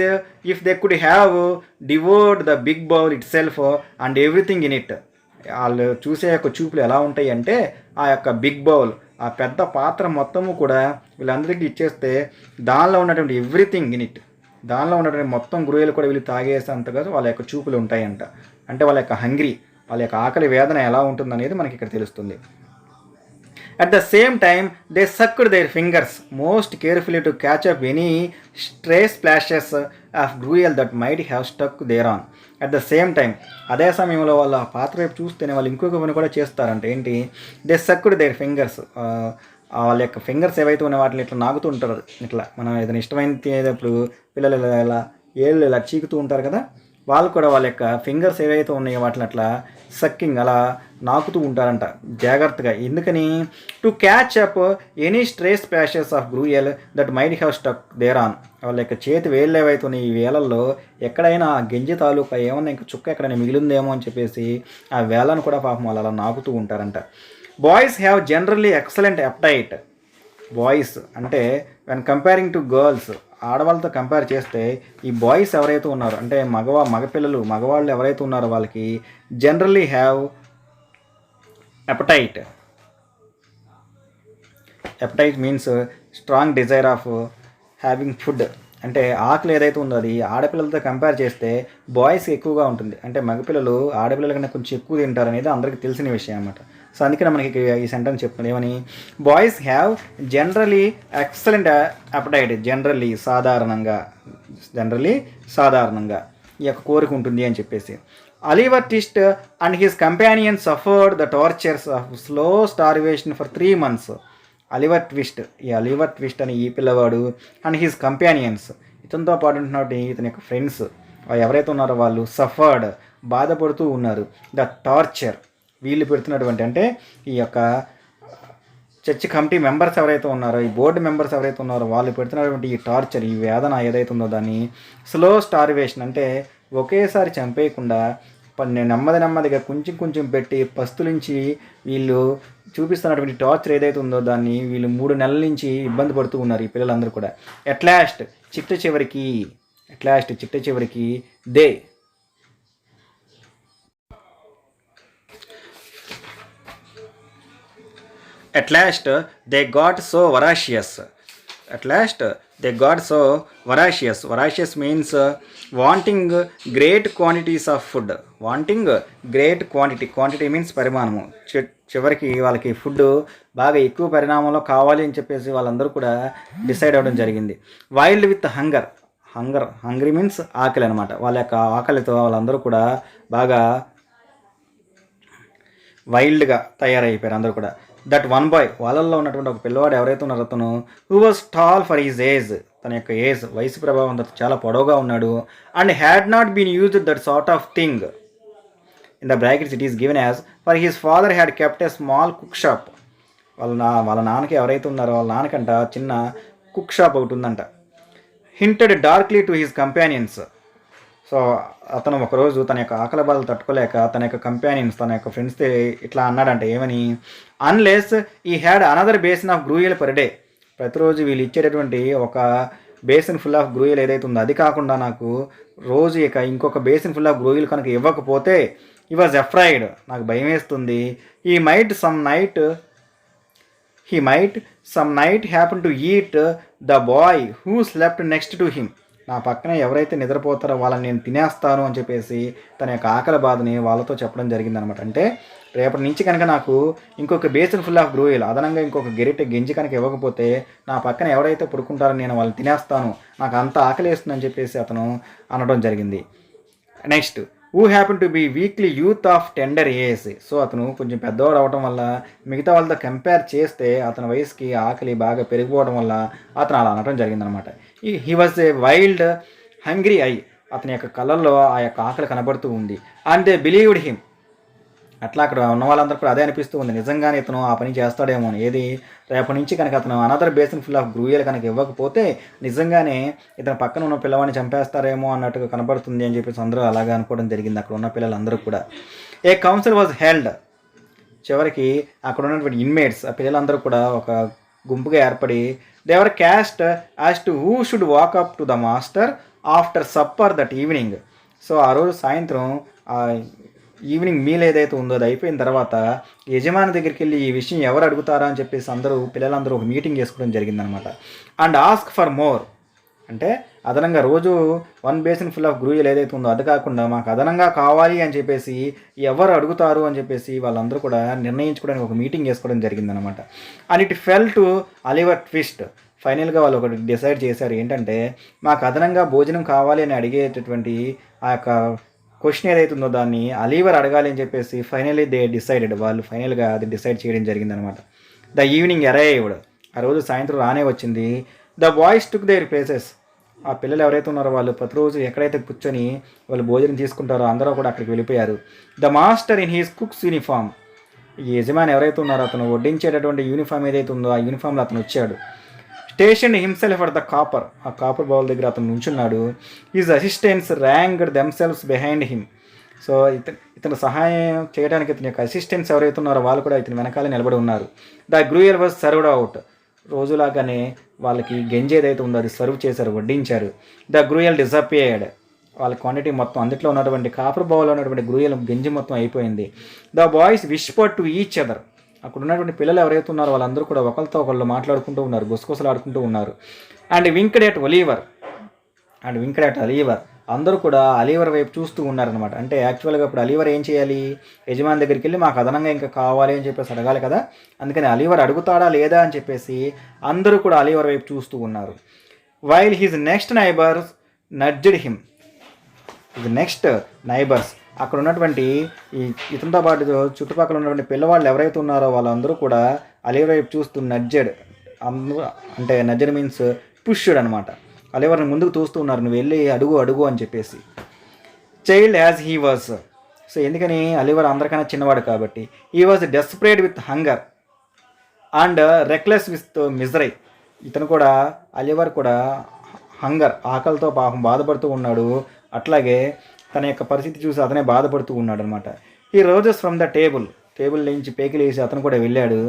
if they could have devoured the big bowl itself and everything in it. వాళ్ళు చూసే యొక్క చూపులు ఎలా ఉంటాయి అంటే ఆ యొక్క బిగ్ బౌల్, ఆ పెద్ద పాత్ర మొత్తము కూడా వీళ్ళందరికీ ఇచ్చేస్తే దానిలో ఉన్నటువంటి ఎవ్రీథింగ్ ఇన్ ఇట్, దానిలో ఉన్నటువంటి మొత్తం గృహలు కూడా వీళ్ళు తాగేసేంతగా వాళ్ళ యొక్క చూపులు ఉంటాయంట. అంటే వాళ్ళ యొక్క వాళ్ళ యొక్క ఆకలి వేదన ఎలా ఉంటుందనేది మనకి ఇక్కడ తెలుస్తుంది. At the same time, they sucked their fingers most carefully to catch up any stray splashes of gruel that might have stuck thereon. At the same time, అదే సమయంలో వాళ్ళ పాత్ర వైపు చూస్తేనే వాళ్ళు ఇంకొక పని కూడా చేస్తారంట. ఏంటి? They sucked their fingers. వాళ్ళ యొక్క ఫింగర్స్ ఏవైతే ఉన్న వాటిని ఇట్లా నాగుతూ ఉంటారు. ఇట్లా మనం ఏదైనా ఇష్టమైన తినేటప్పుడు పిల్లలు ఇలా ఏళ్ళు ఇలా చీకుతూ ఉంటారు కదా, వాళ్ళు కూడా వాళ్ళ యొక్క ఫింగర్స్ ఏవైతే ఉన్నాయో వాటిని అట్లా సక్కింగ్ అలా నాకుతూ ఉంటారంట జాగ్రత్తగా. ఎందుకని? To catch up any stray splashes of gruel that might have stuck thereon. వాళ్ళ యొక్క చేతి వేళ్ళు ఏవైతే ఉన్నాయి ఈ వేళల్లో ఎక్కడైనా ఆ గంజి తాలూకా ఏమన్నా ఇంకా చుక్క ఎక్కడైనా మిగిలిందేమో అని చెప్పేసి ఆ వేళ్ళను కూడా పాపం వాళ్ళు అలా నాకుతూ ఉంటారంట. Boys have generally excellent appetite. Boys అంటే వెన్ కంపేరింగ్ టు గర్ల్స్, ఆడవాళ్ళతో కంపేర్ చేస్తే ఈ బాయ్స్ ఎవరైతే ఉన్నారో అంటే మగవాళ్ళు ఎవరైతే ఉన్నారో వాళ్ళకి generally have appetite. Appetite means strong desire of having food. అంటే ఆకలి ఏదైతే ఉందో అది ఆడపిల్లలతో కంపేర్ చేస్తే బాయ్స్కి ఎక్కువగా ఉంటుంది. అంటే మగపిల్లలు ఆడపిల్లల కన్నా కొంచెం ఎక్కువ తింటారు అనేది అందరికీ తెలిసిన విషయం అన్నమాట. సో అందుకనే మనకి ఈ సెంటెన్స్ చెప్తుంది ఏమని? Boys have generally excellent appetite. Generally సాధారణంగా ఈ యొక్క కోరిక ఉంటుంది అని చెప్పేసి. Oliver Twist and his companion suffered the tortures of slow starvation for 3 months. Oliver Twist, ఈ అలివర్ ట్విస్ట్ అని ఈ పిల్లవాడు అండ్ హిస్ కంపానియన్స్, ఇతనితో పాటు ఉంటున్నటువంటి ఇతని యొక్క ఫ్రెండ్స్ ఎవరైతే ఉన్నారో వాళ్ళు సఫర్డ్, బాధపడుతూ ఉన్నారు. ద టార్చర్, వీళ్ళు పెడుతున్నటువంటి అంటే ఈ యొక్క చర్చ్ కమిటీ మెంబర్స్ ఎవరైతే ఉన్నారో, ఈ బోర్డు మెంబర్స్ ఎవరైతే ఉన్నారో వాళ్ళు పెడుతున్నటువంటి ఈ టార్చర్, ఈ వేదన ఏదైతే ఉందో దాన్ని స్లో స్టార్వేషన్ అంటే ఒకేసారి చంపేయకుండా నెమ్మదిగా కొంచెం కొంచెం పెట్టి పస్తులుంచి వీళ్ళు చూపిస్తున్నటువంటి టార్చర్ ఏదైతే ఉందో దాన్ని వీళ్ళు 3 నెలల నుంచి ఇబ్బంది పడుతూ ఉన్నారు ఈ పిల్లలందరూ కూడా. అట్లాస్ట్ చిట్ట చివరికి they At last they got so voracious. Voracious means wanting great quantities of food. Quantity means పరిమాణము. చివరికి వాళ్ళకి ఫుడ్ బాగా ఎక్కువ పరిణామంలో కావాలి అని చెప్పేసి వాళ్ళందరూ కూడా డిసైడ్ అవ్వడం జరిగింది. వైల్డ్ విత్ హంగరీ మీన్స్ ఆకలి అనమాట. వాళ్ళ యొక్క ఆకలితో వాళ్ళందరూ కూడా బాగా వైల్డ్గా తయారైపోయారు అందరూ కూడా. దట్ వన్ బాయ్, వాళ్ళల్లో ఉన్నటువంటి ఒక పిల్లవాడు ఎవరైతే ఉన్నారో అతను who was tall for his age, తన యొక్క ఏజ్ వయసు ప్రభావం చాలా పొడవుగా ఉన్నాడు. And had not been used that sort of thing. In the brackets it is given as for his father had kept a small cook shop. వాళ్ళ నాన్నకి ఎవరైతే ఉన్నారో వాళ్ళ నాన్నకంట చిన్న కుక్ షాప్ ఒకటి ఉందంట. హింటెడ్ darkly to his companions. So అతను ఒకరోజు తన యొక్క ఆకలి బాధలు తట్టుకోలేక తన యొక్క కంపానియన్స్, తన యొక్క ఫ్రెండ్స్తో ఇట్లా అన్నాడంటే ఏమని, అన్లెస్ ఈ had another basin of gruel per day. ప్రతిరోజు వీళ్ళు ఇచ్చేటటువంటి ఒక బేసిన్ ఫుల్ ఆఫ్ గ్రూయల్ ఏదైతే ఉందో అది కాకుండా నాకు రోజు ఇంకొక బేసిన్ ఫుల్ ఆఫ్ గ్రూయల్ కనుక ఇవ్వకపోతే ఈ వాజ్ అఫ్రైడ్, నాకు భయం వేస్తుంది. He might some night happen to eat the boy who slept next to him. నా పక్కన ఎవరైతే నిద్రపోతారో వాళ్ళని నేను తినేస్తాను అని చెప్పేసి తన యొక్క ఆకలి బాధని వాళ్ళతో చెప్పడం జరిగిందనమాట. అంటే రేపటి నుంచి కనుక నాకు ఇంకొక బేసిన్ ఫుల్ ఆఫ్ గ్రూయల్ అదనంగా ఇంకొక గెరిటె గెంజి కనుక ఇవ్వకపోతే నా పక్కన ఎవరైతే పడుకుంటారో నేను వాళ్ళని తినేస్తాను, నాకు అంత ఆకలి వేస్తుందని చెప్పేసి అతను అనడం జరిగింది. Next, who happen to be weakly youth of tender age. So అతను కొంచెం పెద్దవాడు అవడం వల్ల మిగతా వాళ్ళతో కంపేర్ చేస్తే అతని వయసుకి ఆకలి బాగా పెరిగిపోవడం వల్ల అతను అలా అనడం జరిగిందనమాట. He was a wild hungry I. అతని యొక్క కళ్ళల్లో ఆ యొక్క ఆకలి కనబడుతూ ఉంది. And they believed him. అట్లా అక్కడ ఉన్న వాళ్ళందరూ కూడా అదే అనిపిస్తూ ఉంది, నిజంగానే ఇతను ఆ పని చేస్తాడేమో అని. ఏది, రేపటి నుంచి కనుక అతను another basin full of gruel కనుక ఇవ్వకపోతే నిజంగానే ఇతను పక్కన ఉన్న పిల్లవాడిని చంపేస్తారేమో అన్నట్టుగా కనబడుతుంది అని చెప్పేసి అందరూ అలాగే అనుకోవడం జరిగింది అక్కడ ఉన్న పిల్లలందరూ కూడా. ఏ కౌన్సిల్ వాజ్ హెల్డ్. చివరికి అక్కడ ఉన్నటువంటి ఇన్మేట్స్, ఆ పిల్లలందరూ కూడా ఒక గుంపుగా ఏర్పడి they were caste as to who should walk up to the master after supper that evening. So ఆ రోజు సాయంత్రం ఈవినింగ్ మీల్ ఏదైతే ఉందో అది అయిపోయిన తర్వాత యజమాని దగ్గరికి వెళ్ళి ఈ విషయం ఎవరు అడుగుతారా అని చెప్పేసి పిల్లలందరూ ఒక మీటింగ్ చేసుకోవడం జరిగిందనమాట. అండ్ ఆస్క్ ఫర్ మోర్, అంటే అదనంగా రోజు 1 బేసిన్ ఫుల్ ఆఫ్ గ్రూయల్ ఏదైతే ఉందో అది కాకుండా మాకు అదనంగా కావాలి అని చెప్పేసి ఎవరు అడుగుతారు అని చెప్పేసి వాళ్ళందరూ కూడా నిర్ణయించుకోవడానికి ఒక మీటింగ్ చేసుకోవడం జరిగిందనమాట. And it fell to Oliver Twist. ఫైనల్గా వాళ్ళు ఒకటి డిసైడ్ చేశారు, ఏంటంటే మాకు అదనంగా భోజనం కావాలి అని అడిగేటటువంటి ఆ యొక్క క్వశ్చన్ ఏదైతే ఉందో దాన్ని అలీవర్ అడగాలి అని చెప్పేసి ఫైనల్లీ దే డిసైడెడ్. వాళ్ళు ఫైనల్గా అది డిసైడ్ చేయడం జరిగిందనమాట. The evening arrived. ఆ రోజు సాయంత్రం రానే వచ్చింది. The boys took there places. ఆ పిల్లలు ఎవరైతే ఉన్నారో వాళ్ళు ప్రతిరోజు ఎక్కడైతే కూర్చొని వాళ్ళు భోజనం తీసుకుంటారో అందరూ కూడా అక్కడికి వెళ్ళిపోయారు. The master in his cooks uniform. ఈ యజమాని ఎవరైతే ఉన్నారో అతను వడ్డించేటటువంటి యూనిఫామ్ ఏదైతే ఉందో ఆ యూనిఫామ్లో అతను వచ్చాడు. Station himself at the copper. ఆ కాపర్ బౌల్ దగ్గర అతను నుంచున్నాడు. His assistants ranked themselves behind him. So ఇతను సహాయం చేయడానికి ఇతని యొక్క అసిస్టెంట్స్ ఎవరైతే ఉన్నారో వాళ్ళు కూడా ఇతని వెనకాలే నిలబడి ఉన్నారు. The gruel was served out. రోజులాగానే వాళ్ళకి గంజి ఏదైతే ఉందో అది సర్వ్ చేశారు, వడ్డించారు. The gruel disappeared. వాళ్ళ క్వాంటిటీ మొత్తం అందులో ఉన్నటువంటి కాపర్ బౌల్లో ఉన్నటువంటి గ్రూయల్ గంజి మొత్తం అయిపోయింది. The boys whispered to each other. అక్కడ ఉన్నటువంటి పిల్లలు ఎవరైతే ఉన్నారో వాళ్ళందరూ కూడా ఒకరితో ఒకళ్ళు మాట్లాడుకుంటూ ఉన్నారు, గుసగుసలు ఆడుకుంటూ ఉన్నారు. And winked at Oliver. అందరూ కూడా అలీవర్ వైపు చూస్తూ ఉన్నారనమాట. అంటే యాక్చువల్గా ఇప్పుడు అలీవర్ ఏం చేయాలి, యజమాని దగ్గరికి వెళ్ళి మాకు అదనంగా ఇంకా కావాలి అని చెప్పేసి అడగాలి కదా. అందుకని అలీవర్ అడుగుతాడా లేదా అని చెప్పేసి అందరూ కూడా అలీవర్ వైపు చూస్తూ ఉన్నారు. వైల్ హిజ్ నెక్స్ట్ నైబర్స్ అక్కడ ఉన్నటువంటి ఈ ఇతనితో పాటు చుట్టుపక్కల ఉన్నటువంటి పిల్లవాళ్ళు ఎవరైతే ఉన్నారో వాళ్ళందరూ కూడా అలీవర్ వైపు చూస్తూ నడ్జెడ్. అందరూ అంటే నడ్జెడ్ మీన్స్ పుష్డ్ అనమాట. అలీవర్ని ముందుకు చూస్తూ ఉన్నారు, నువ్వు వెళ్ళి అడుగు అడుగు అని చెప్పేసి. Child as he was. So ఎందుకని అలీవర్ అందరికన్నా చిన్నవాడు కాబట్టి. He was desperate with hunger and reckless with misery. ఇతను కూడా అలీవర్ కూడా హంగర్ ఆకలితో పాపం బాధపడుతూ ఉన్నాడు. అట్లాగే తన యొక్క పరిస్థితి చూసి అతనే బాధపడుతూ ఉన్నాడు అనమాట. ఈ రోజెస్ ఫ్రమ్ ద టేబుల్ నుంచి పేకి లేచి అతను కూడా వెళ్ళాడు.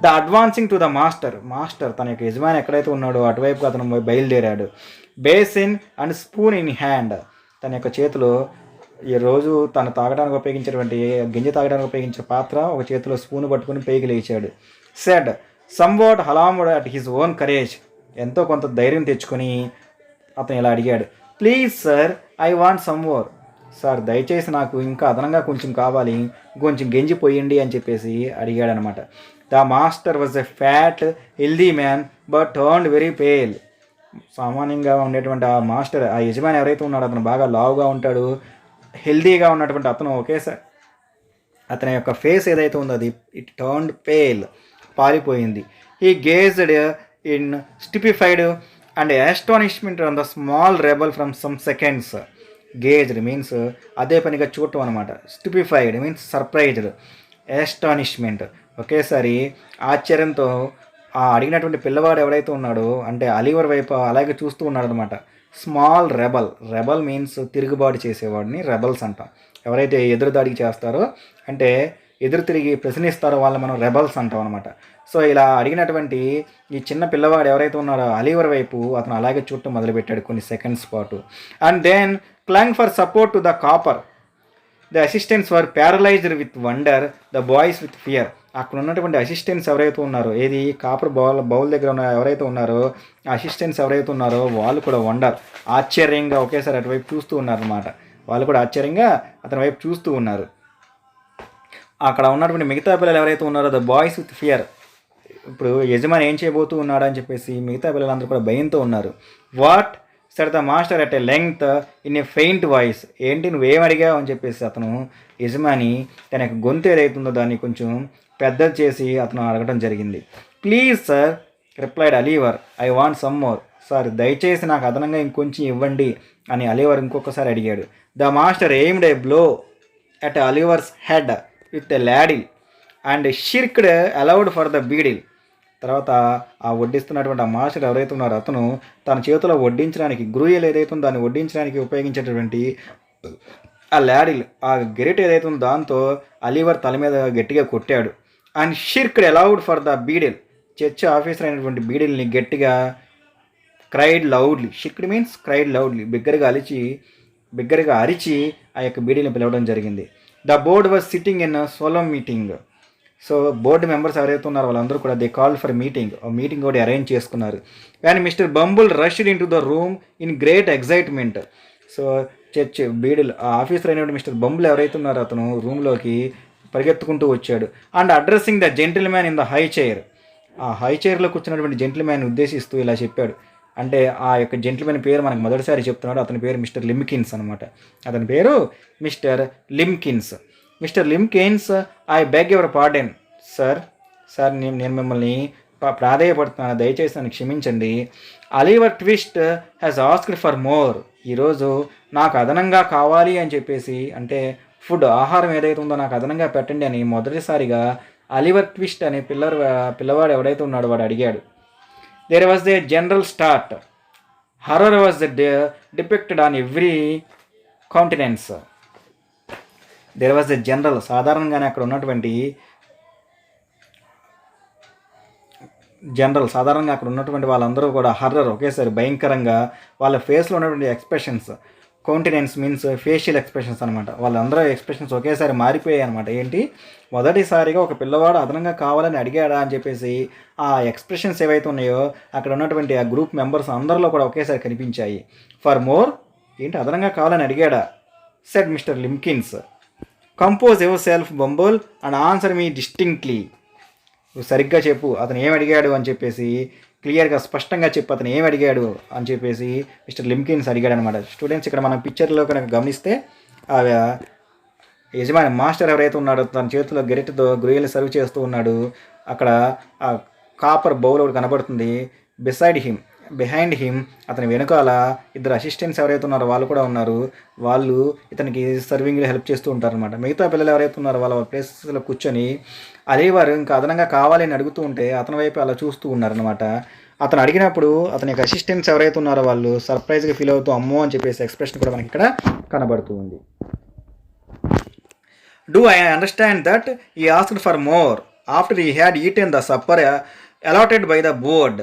The advancing to the master తన యొక్క యజమాని ఎక్కడైతే ఉన్నాడో అటువైపు అతను బయలుదేరాడు. Basin and spoon in hand. తన యొక్క చేతిలో ఈ రోజు తను తాగడానికి ఉపయోగించేటువంటి గింజ తాగడానికి ఉపయోగించే పాత్ర, ఒక చేతిలో స్పూన్ పట్టుకుని పేకి లేచాడు. Said somewhat alarmed at his own courage. ఎంతో కొంత ధైర్యం తెచ్చుకొని అతను ఇలా అడిగాడు, please sir I want some more. Sir దయచేసి నాకు ఇంకా అదనంగా కొంచెం కావాలి, కొంచెం గెంజి పోయండి అని చెప్పేసి అడిగాడు అనమాట. The master was a fat healthy man but turned very pale. సామాన్యంగా ఉండేటువంటి ఆ మాస్టర్, ఆ యజమాని ఎవరైతే ఉన్నాడో అతను బాగా లావుగా ఉంటాడు. హెల్దీగా ఉన్నటువంటి అతను ఒకేసారి అతని యొక్క ఫేస్ ఏదైతే ఉందో అది ఇట్ టర్న్డ్ పేల్, పారిపోయింది. He gazed in stupefied and astonishment on the small rebel from some seconds. Gazed means అదే పనిగా చూడటం అనమాట. స్టిపిఫైడ్ మీన్స్ సర్ప్రైజ్డ్, యాస్టానిష్మెంట్ ఒకేసారి ఆశ్చర్యంతో ఆ అడిగినటువంటి పిల్లవాడు ఎవరైతే ఉన్నాడో అంటే అలీవర్ వైపు అలాగే చూస్తూ ఉన్నాడు అనమాట. స్మాల్ రెబల్ మీన్స్ తిరుగుబాటు చేసేవాడిని రెబల్స్ అంటాం. ఎవరైతే ఎదురుదాడికి చేస్తారో అంటే ఎదురు తిరిగి ప్రశ్నిస్తారో వాళ్ళు మనం రెబల్స్ అంటాం అనమాట. సో ఇలా అడిగినటువంటి ఈ చిన్న పిల్లవాడు ఎవరైతే ఉన్నారో అలీవర్ వైపు అతను అలాగే చూడటం మొదలుపెట్టాడు కొన్ని సెకండ్స్ పాటు. And then clung for support to the copper. The assistants were paralysed with wonder, the boys with fear. అక్కడ ఉన్నటువంటి అసిస్టెంట్స్ ఎవరైతే ఉన్నారో, ఏది కాపర్ బౌల్ దగ్గర ఉన్న ఎవరైతే ఉన్నారో అసిస్టెంట్స్ ఎవరైతే ఉన్నారో వాళ్ళు కూడా వండర్, ఆశ్చర్యంగా ఒకేసారి అటువైపు చూస్తూ ఉన్నారు అనమాట. వాళ్ళు కూడా ఆశ్చర్యంగా అతని వైపు చూస్తూ ఉన్నారు. అక్కడ ఉన్నటువంటి మిగతా పిల్లలు ఎవరైతే ఉన్నారో ద బాయ్స్ విత్ ఫియర్. ఇప్పుడు యజమాని ఏం చేయబోతూ ఉన్నాడు అని చెప్పేసి మిగతా పిల్లలందరూ కూడా భయంతో ఉన్నారు. What said the master at a length in a faint voice. ఏంటి నువ్వేం అడిగావు అని చెప్పేసి అతను యజమాని తన యొక్క గొంతు ఏదైతుందో దాన్ని కొంచెం పెద్దది చేసి అతను అడగడం జరిగింది. Please sir replied Oliver, I want some more. Sir దయచేసి నాకు అదనంగా ఇంకొంచెం ఇవ్వండి అని అలీవర్ ఇంకొకసారి అడిగాడు. The master aimed a blow at Oliver's head with a ladle and shrieked aloud for the beadle. తర్వాత ఆ వడ్డిస్తున్నటువంటి ఆ మాస్టర్ ఎవరైతే ఉన్నారో అతను తన చేతిలో వడ్డించడానికి గ్రూయల్ ఏదైతే ఉందో దాన్ని వడ్డించడానికి ఉపయోగించేటటువంటి ఆ లాడిల్, ఆ గెరిట్ ఏదైతే ఉందో దాంతో అలీవర్ తల మీద గట్టిగా కొట్టాడు. And shrieked aloud for the beadle. Church officer అయినటువంటి బీడిల్ని గట్టిగా cried loudly. Shrieked means cried loudly, బిగ్గరగా అరిచి ఆ యొక్క బీడిల్ని పిలవడం జరిగింది. The board was sitting in solemn meeting. So board members ఎవరైతే ఉన్నారో వాళ్ళందరూ కూడా దే కాల్ ఫర్ మీటింగ్ కూడా అరేంజ్ చేసుకున్నారు. కానీ mister Bumble rushed in to the room in great excitement. So church beadle ఆ ఆఫీసర్ అయినటువంటి మిస్టర్ బంబుల్ ఎవరైతే ఉన్నారో అతను రూమ్లోకి పరిగెత్తుకుంటూ వచ్చాడు. And addressing the gentleman in the high chair. ఆ హై చైర్లో కూర్చున్నటువంటి జెంటిల్మ్యాన్ ఉద్దేశిస్తూ ఇలా చెప్పాడు. అంటే ఆ యొక్క జెంటిల్మెన్ పేరు మనకు మొదటిసారి చెప్తున్నాడు. అతని పేరు మిస్టర్ లిమ్కిన్స్ అనమాట. అతని పేరు mister Limbkins. Mister Limbkins, I beg your pardon. Sir నేను మిమ్మల్ని ప్రాధేయపడుతున్నాను, దయచేసి నన్ను క్షమించండి. Oliver Twist has asked for more. ఈరోజు నాకు అదనంగా కావాలి అని చెప్పేసి, అంటే ఫుడ్ ఆహారం ఏదైతే ఉందో నాకు అదనంగా పెట్టండి అని మొదటిసారిగా అలీవర్ ట్విస్ట్ అనే పిల్లవాడు ఎవడైతే ఉన్నాడో వాడు అడిగాడు. There was a general start. Horror was depicted on every countenance. There was a general, సాధారణంగానే అక్కడ ఉన్నటువంటి సాధారణంగా అక్కడ ఉన్నటువంటి వాళ్ళందరూ కూడా హర్రర్, ఒకేసారి భయంకరంగా వాళ్ళ ఫేస్లో ఉన్నటువంటి ఎక్స్ప్రెషన్స్, కౌంటినెన్స్ మీన్స్ ఫేషియల్ ఎక్స్ప్రెషన్స్ అనమాట. వాళ్ళందరూ ఎక్స్ప్రెషన్స్ ఒకేసారి మారిపోయాయి అనమాట. ఏంటి, మొదటిసారిగా ఒక పిల్లవాడు అదనంగా కావాలని అడిగాడా అని చెప్పేసి ఆ ఎక్స్ప్రెషన్స్ ఏవైతే ఉన్నాయో అక్కడ ఉన్నటువంటి ఆ గ్రూప్ మెంబర్స్ అందరిలో కూడా ఒకేసారి కనిపించాయి. ఫర్ మోర్, ఏంటి అదనంగా కావాలని అడిగాడా? Said mister Limbkins. Compose yourself Bumble and answer me distinctly. సరిగ్గా చెప్పు అతను ఏం అడిగాడు అని చెప్పేసి, క్లియర్గా స్పష్టంగా చెప్పు అతను ఏం అడిగాడు అని చెప్పేసి మిస్టర్ లిమ్కిన్స్ అడిగాడు అనమాట. స్టూడెంట్స్ ఇక్కడ మనం పిక్చర్లో కనుక గమనిస్తే యజమాని మాస్టర్ ఎవరైతే ఉన్నాడో తన చేతిలో గరిటెతో రొయ్యలు సర్వ్ చేస్తూ ఉన్నాడు. అక్కడ ఆ కాపర్ బౌల్ ఒకటి కనబడుతుంది. బిహైండ్ హిమ్ అతని వెనుకాల ఇద్దరు అసిస్టెంట్స్ ఎవరైతే ఉన్నారో వాళ్ళు కూడా ఉన్నారు. వాళ్ళు ఇతనికి సర్వింగ్లో హెల్ప్ చేస్తూ ఉంటారనమాట. మిగతా పిల్లలు ఎవరైతే ఉన్నారో వాళ్ళ ప్లేసెస్లో కూర్చొని అలీవర్ ఇంకా అదనంగా కావాలని అడుగుతూ ఉంటే అతని వైపు అలా చూస్తూ ఉన్నారనమాట. అతను అడిగినప్పుడు అతని యొక్క అసిస్టెంట్స్ ఎవరైతే ఉన్నారో వాళ్ళు సర్ప్రైజ్గా ఫీల్ అవుతూ అమ్మో అని చెప్పేసి ఎక్స్ప్రెషన్ కూడా మనకి ఇక్కడ కనబడుతూ ఉంది. డూ ఐ అండర్స్టాండ్ దట్ ఈ ఆస్క్డ్ ఫర్ మోర్ ఆఫ్టర్ ఈ had eaten the supper allotted by the board.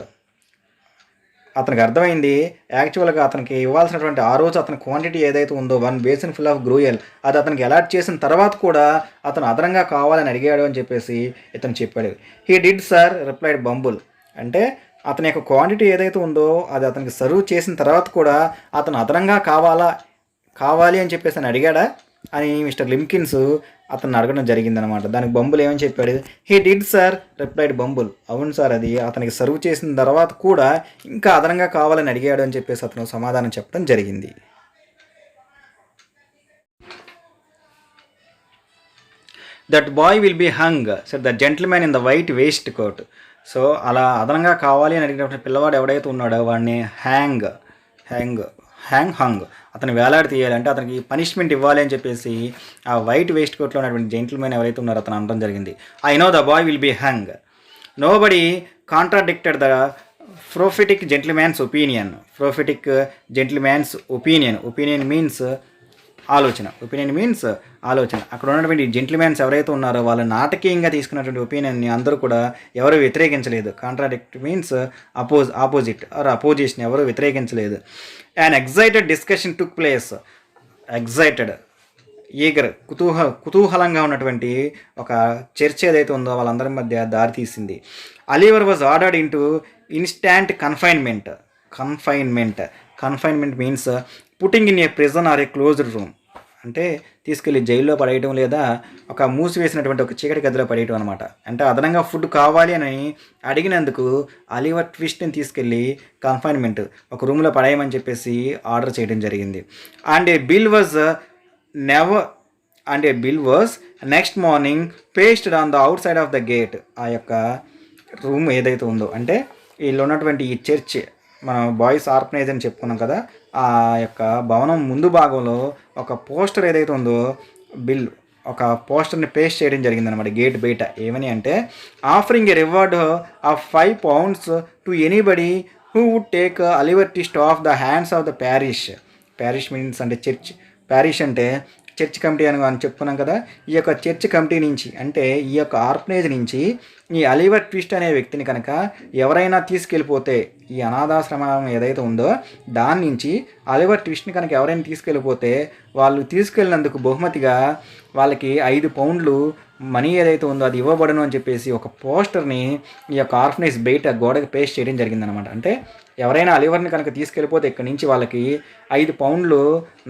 అతనికి అర్థమైంది యాక్చువల్గా అతనికి ఇవ్వాల్సినటువంటి ఆ రోజు అతని క్వాంటిటీ ఏదైతే ఉందో 1 బేసిన్ ఫుల్ ఆఫ్ గ్రూయల్ అది అతనికి అలాట్ చేసిన తర్వాత కూడా అతను అదనంగా కావాలని అడిగాడు అని చెప్పేసి ఇతను చెప్పాడు. He did sir replied Bumble. అంటే అతని యొక్క క్వాంటిటీ ఏదైతే ఉందో అది అతనికి సర్వ్ చేసిన తర్వాత కూడా అతను అదనంగా కావాలి అని చెప్పేసి అని అడిగాడా అని మిస్టర్ లిమ్కిన్స్ అతన్ని అడగడం జరిగిందనమాట. దానికి బంబుల్ ఏమని చెప్పాడు? He did sir replied Bumble. అవును సార్, అది అతనికి సర్వ్ చేసిన తర్వాత కూడా ఇంకా అదనంగా కావాలని అడిగాడు అని చెప్పేసి అతను సమాధానం చెప్పడం జరిగింది. That boy will be hung said the gentleman in the white waistcoat. So అలా అదనంగా కావాలి అని అడిగినప్పుడు పిల్లవాడు ఎవడైతే ఉన్నాడో వాడిని హంగ్ అతను వేలాడి తీయాలంటే అతనికి పనిష్మెంట్ ఇవ్వాలి అని చెప్పేసి ఆ వైట్ వేస్ట్ కోట్లో ఉన్నటువంటి జెంటిల్మెన్ ఎవరైతే ఉన్నారో అతను అనడం జరిగింది. I know the boy will be hung. Nobody contradicted the prophetic gentleman's opinion means ఆలోచన. అక్కడ ఉన్నటువంటి జెంటిల్మెన్స్ ఎవరైతే ఉన్నారో వాళ్ళు నాటకీయంగా తీసుకున్నటువంటి ఒపీనియన్ని అందరూ కూడా ఎవరు వ్యతిరేకించలేదు. కాంట్రాడిక్ట్ మీన్స్ అపోజిషన్ ఎవరు వ్యతిరేకించలేదు. And excited discussion took place. కుతూహలంగా ఉన్నటువంటి ఒక చర్చ ఏదైతే ఉందో వాళ్ళందరి మధ్య దారితీసింది. Oliver was ordered into instant confinement means putting in a prison or a closed room. అంటే తీసుకెళ్ళి జైల్లో పడేయటం లేదా ఒక మూసివేసినటువంటి ఒక చీకటి గదిలో పడేయటం అనమాట. అంటే అదనంగా ఫుడ్ కావాలి అని అడిగినందుకు అలీవర్ ట్విస్ట్ని తీసుకెళ్ళి కన్ఫైన్మెంట్ ఒక రూమ్లో పడేయమని చెప్పేసి ఆర్డర్ చేయడం జరిగింది. And A bill was next morning pasted on the out side of the gate. ఆ యొక్క రూమ్ ఏదైతే ఉందో అంటే వీళ్ళు ఉన్నటువంటి ఈ చర్చ్ మనం బాయ్స్ ఆర్ఫనేజ్ అని చెప్పుకున్నాం కదా, ఆ యొక్క భవనం ముందు భాగంలో ఒక పోస్టర్ ఏదైతే ఉందో ఒక పోస్టర్ని పేస్ట్ చేయడం జరిగిందనమాట గేట్ బయట. ఏమని అంటే offering a reward of £5 to anybody who would take Oliver Twist off the hands of the parish means అంటే ప్యారిష్ అంటే చర్చ్ కమిటీ అని చెప్పుకున్నాం కదా. ఈ యొక్క చర్చ్ కమిటీ నుంచి అంటే ఈ యొక్క ఆర్ఫనేజ్ నుంచి ఈ అలివర్ ట్విస్ట్ అనే వ్యక్తిని కనుక ఎవరైనా తీసుకెళ్ళిపోతే, ఈ అనాథాశ్రమం ఏదైతే ఉందో దాని నుంచి అలివర్ ట్విస్ట్ని కనుక ఎవరైనా తీసుకెళ్ళిపోతే వాళ్ళు తీసుకెళ్ళినందుకు బహుమతిగా వాళ్ళకి £5 మనీ ఏదైతే ఉందో అది ఇవ్వబడను అని చెప్పేసి ఒక పోస్టర్ని ఈ యొక్క ఆర్ఫనేజ్ బయట గోడకి పేస్ట్ చేయడం జరిగిందనమాట. అంటే ఎవరైనా అలివర్ని కనుక తీసుకెళ్ళిపోతే ఇక్కడి నుంచి వాళ్ళకి £5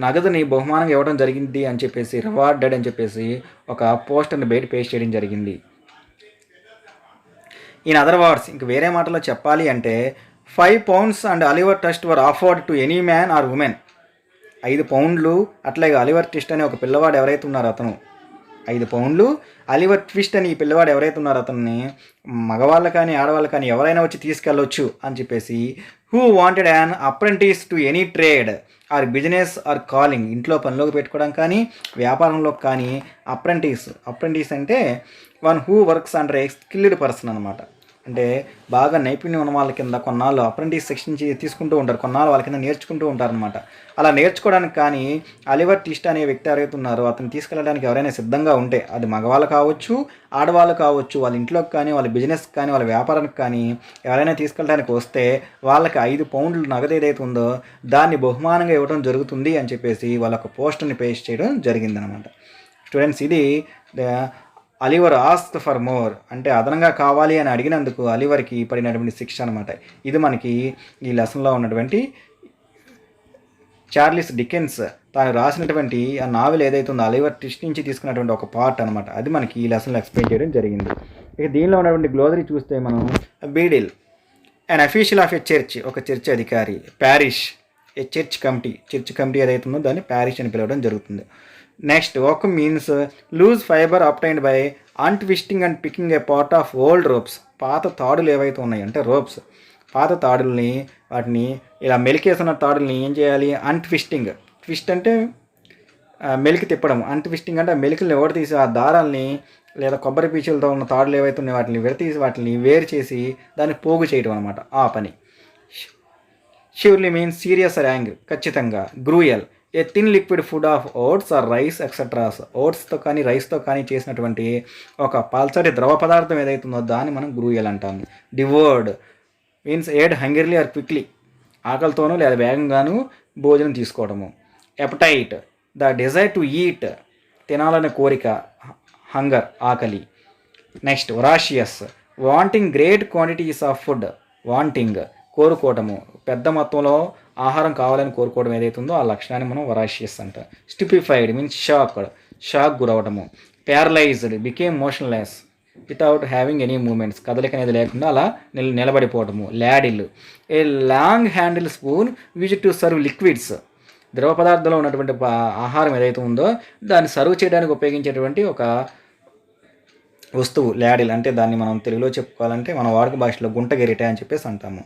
నగదుని బహుమానంగా ఇవ్వడం జరిగింది అని చెప్పేసి రివార్డెడ్ అని చెప్పేసి ఒక పోస్టర్ని బయట పేస్ట్ చేయడం జరిగింది. ఇన్ అదర్ వర్డ్స్, ఇంక వేరే మాటలో చెప్పాలి అంటే £5 and Oliver Twist were offered to any man or woman. £5 అట్లాగే అలివర్ ట్విస్ట్ అనే ఒక పిల్లవాడు ఎవరైతే ఉన్నారో అతను £5 అలివర్ ట్విస్ట్ అని ఈ పిల్లవాడు ఎవరైతే ఉన్నారో అతన్ని మగవాళ్ళు కానీ ఆడవాళ్ళు కానీ ఎవరైనా వచ్చి తీసుకెళ్ళొచ్చు అని చెప్పేసి who wanted an apprentice to any trade or business are calling. ఇంట్లో పనిలోకి పెట్టుకోవడం కానీ వ్యాపారంలోకి కానీ అప్రెంటిస్ అంటే one who works under A skilled person అనమాట. అంటే బాగా నైపుణ్యం ఉన్న వాళ్ళ కింద కొన్నాళ్ళు అప్రెంటిస్ సెక్షన్ తీసుకుంటూ ఉంటారు, కొన్నాళ్ళు వాళ్ళ కింద నేర్చుకుంటూ ఉంటారనమాట. అలా నేర్చుకోవడానికి కానీ అలివర్ ట్విస్ట్ అనే వ్యక్తి ఎవరైతే ఉన్నారో అతను తీసుకెళ్ళడానికి ఎవరైనా సిద్ధంగా ఉంటే అది మగవాళ్ళు కావచ్చు ఆడవాళ్ళు కావచ్చు, వాళ్ళ ఇంట్లోకి కానీ వాళ్ళ బిజినెస్కి కానీ వాళ్ళ వ్యాపారానికి కానీ ఎవరైనా తీసుకెళ్ళడానికి వస్తే వాళ్ళకి £5 నగదు ఏదైతే ఉందో దాన్ని బహుమానంగా ఇవ్వడం జరుగుతుంది అని చెప్పేసి వాళ్ళ ఒక పోస్టర్ని పేస్ట్ చేయడం జరిగిందనమాట. స్టూడెంట్స్, ఇది అలివర్ ఆస్క్డ్ ఫర్ మోర్ అంటే అదనంగా కావాలి అని అడిగినందుకు అలివర్కి పడినటువంటి శిక్ష అనమాట. ఇది మనకి ఈ లెసన్లో ఉన్నటువంటి చార్లెస్ డికెన్స్ తాను రాసినటువంటి ఆ నావెల్ ఏదైతే ఉందో అలివర్ ట్విస్ట్ నుంచి తీసుకున్నటువంటి ఒక పార్ట్ అనమాట. అది మనకి ఈ లెసన్లో ఎక్స్ప్లెయిన్ చేయడం జరిగింది. ఇక దీనిలో ఉన్నటువంటి గ్లోజరీ చూస్తే మనం beadle and official of a church, ఒక చర్చ్ అధికారి. ప్యారిష్ ఏ చర్చ్ కమిటీ ఏదైతే ఉందో దాన్ని ప్యారిష్ అని పిలవడం జరుగుతుంది. Next work means loose fibre obtained by untwisting and picking a part of old ropes. పాత తాడులు ఏవైతే ఉన్నాయి అంటే రోప్స్, పాత తాడుల్ని వాటిని ఇలా మెలికేసిన తాడుల్ని ఏం చేయాలి, అన్ట్విస్టింగ్, ట్విస్ట్ అంటే మెలికి తిప్పడం, అన్ట్విస్టింగ్ అంటే ఆ మెలికల్ని ఓడతీసి ఆ దారాల్ని లేదా కొబ్బరి పీచులతో ఉన్న తాడులు ఏవైతే ఉన్నాయో వాటిని విడతీసి వాటిని వేరు చేసి దాన్ని పోగు చేయడం అనమాట ఆ పని. Surely means serious or angry, ఖచ్చితంగా. Gruel a thin liquid food of oats or rice etceteras. ఓట్స్తో కానీ రైస్తో కానీ చేసినటువంటి ఒక పల్చటి ద్రవ పదార్థం ఏదైతుందో దాన్ని మనం గ్రూయల్ అంటాము. డివర్డ్ మీన్స్ ఏడ్ హంగర్లీ ఆర్ క్విక్లీ, ఆకలితోనూ లేదా వేగంగాను భోజనం తీసుకోవడము. Appetite the desire to eat, తినాలనే కోరిక, హంగర్ ఆకలి. Next voracious wanting great quantities of food, wanting కోరుకోవటము, పెద్ద మొత్తంలో ఆహారం కావాలని కోరుకోవడం ఏదైతుందో ఆ లక్షణాన్ని మనం వరాషియస్ అంటాం. స్టిపిఫైడ్ మీన్స్ షాక్ గురవటము. Paralysed became motionless without having any movements, కదలిక అనేది లేకుండా అలా నిలబడిపోవటము. Ladle a long handle spoon used to serve liquids, ద్రవ పదార్థంలో ఉన్నటువంటి ఆహారం ఏదైతే ఉందో దాన్ని సర్వ్ చేయడానికి ఉపయోగించేటువంటి ఒక వస్తువు లాడిల్. అంటే దాన్ని మనం తెలుగులో చెప్పుకోవాలంటే మన వాడుక భాషలో గుంట గెరిట అని చెప్పేసి అంటాము.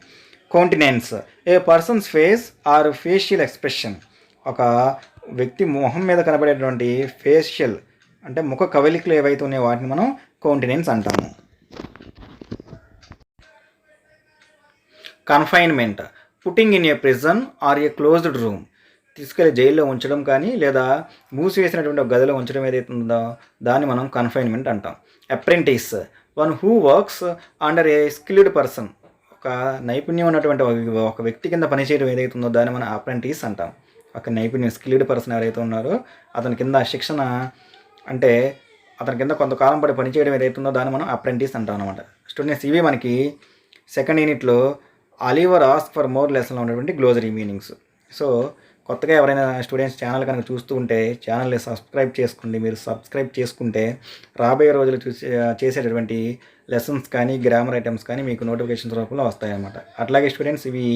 Countenance a person's face or facial expression, ఒక వ్యక్తి మొహం మీద కనబడేటువంటి ఫేషియల్ అంటే ముఖ కవలికలు ఏవైతే ఉన్నాయో వాటిని మనం కౌంటినెన్స్ అంటాము. Confinement putting in a prison or a closed room, తీసుకెళ్ళి జైల్లో ఉంచడం కానీ లేదా మూసివేసినటువంటి ఒక గదిలో ఉంచడం ఏదైతే ఉందో దాన్ని మనం కన్ఫైన్మెంట్ అంటాం. Apprentice one who works under A skilled person, ఒక నైపుణ్యం ఉన్నటువంటి ఒక వ్యక్తి కింద పనిచేయడం ఏదైతే ఉందో దాన్ని మనం అప్రెంటిస్ అంటాం. ఒక నైపుణ్యం స్కిల్డ్ పర్సన్ ఎవరైతే ఉన్నారో అతని కింద శిక్షణ అంటే అతని కింద కొంతకాలం పడి పనిచేయడం ఏదైతే ఉందో దాన్ని మనం అప్రెంటిస్ అంటాం అనమాట. స్టూడెంట్స్, ఇవి మనకి సెకండ్ యూనిట్లో అలీవర్ ఆస్క్ ఫర్ మోర్ లెసన్లో ఉన్నటువంటి గ్లోజరీ మీనింగ్స్. సో కొత్తగా ఎవరైనా స్టూడెంట్స్ ఛానల్ కనుక చూస్తూ ఉంటే ఛానల్ని సబ్స్క్రైబ్ చేసుకోండి. మీరు సబ్స్క్రైబ్ చేసుకుంటే రాబోయే రోజులు చేసేటటువంటి లెసన్స్ కానీ గ్రామర్ ఐటమ్స్ కానీ మీకు నోటిఫికేషన్స్ రూపంలో వస్తాయన్నమాట. అట్లాగే స్టూడెంట్స్, ఇవి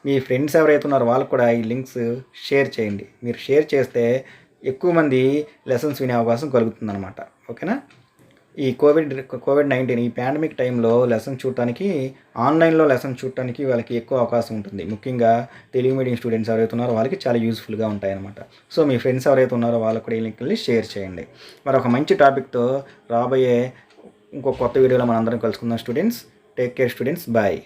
మీ ఫ్రెండ్స్ ఎవరైతే ఉన్నారో వాళ్ళకు కూడా ఈ లింక్స్ షేర్ చేయండి. మీరు షేర్ చేస్తే ఎక్కువ మంది లెసన్స్ వినే అవకాశం కలుగుతుందన్నమాట. ఓకేనా? ఈ కోవిడ్-19 ఈ పాండమిక్ టైంలో లెసన్ చూడటానికి ఆన్లైన్లో లెసన్ చూడటానికి వాళ్ళకి ఎక్కువ అవకాశం ఉంటుంది. ముఖ్యంగా తెలుగు మీడియం స్టూడెంట్స్ ఎవరైతే ఉన్నారో వాళ్ళకి చాలా యూస్ఫుల్గా ఉంటాయన్నమాట. సో మీ ఫ్రెండ్స్ ఎవరైతే ఉన్నారో వాళ్ళకు కూడా ఈ లింక్ని షేర్ చేయండి. మరి ఒక మంచి టాపిక్తో రాబోయే ఇంకో కొత్త వీడియోలో మనందరం కలుసుకుందాం students. Take care students, bye.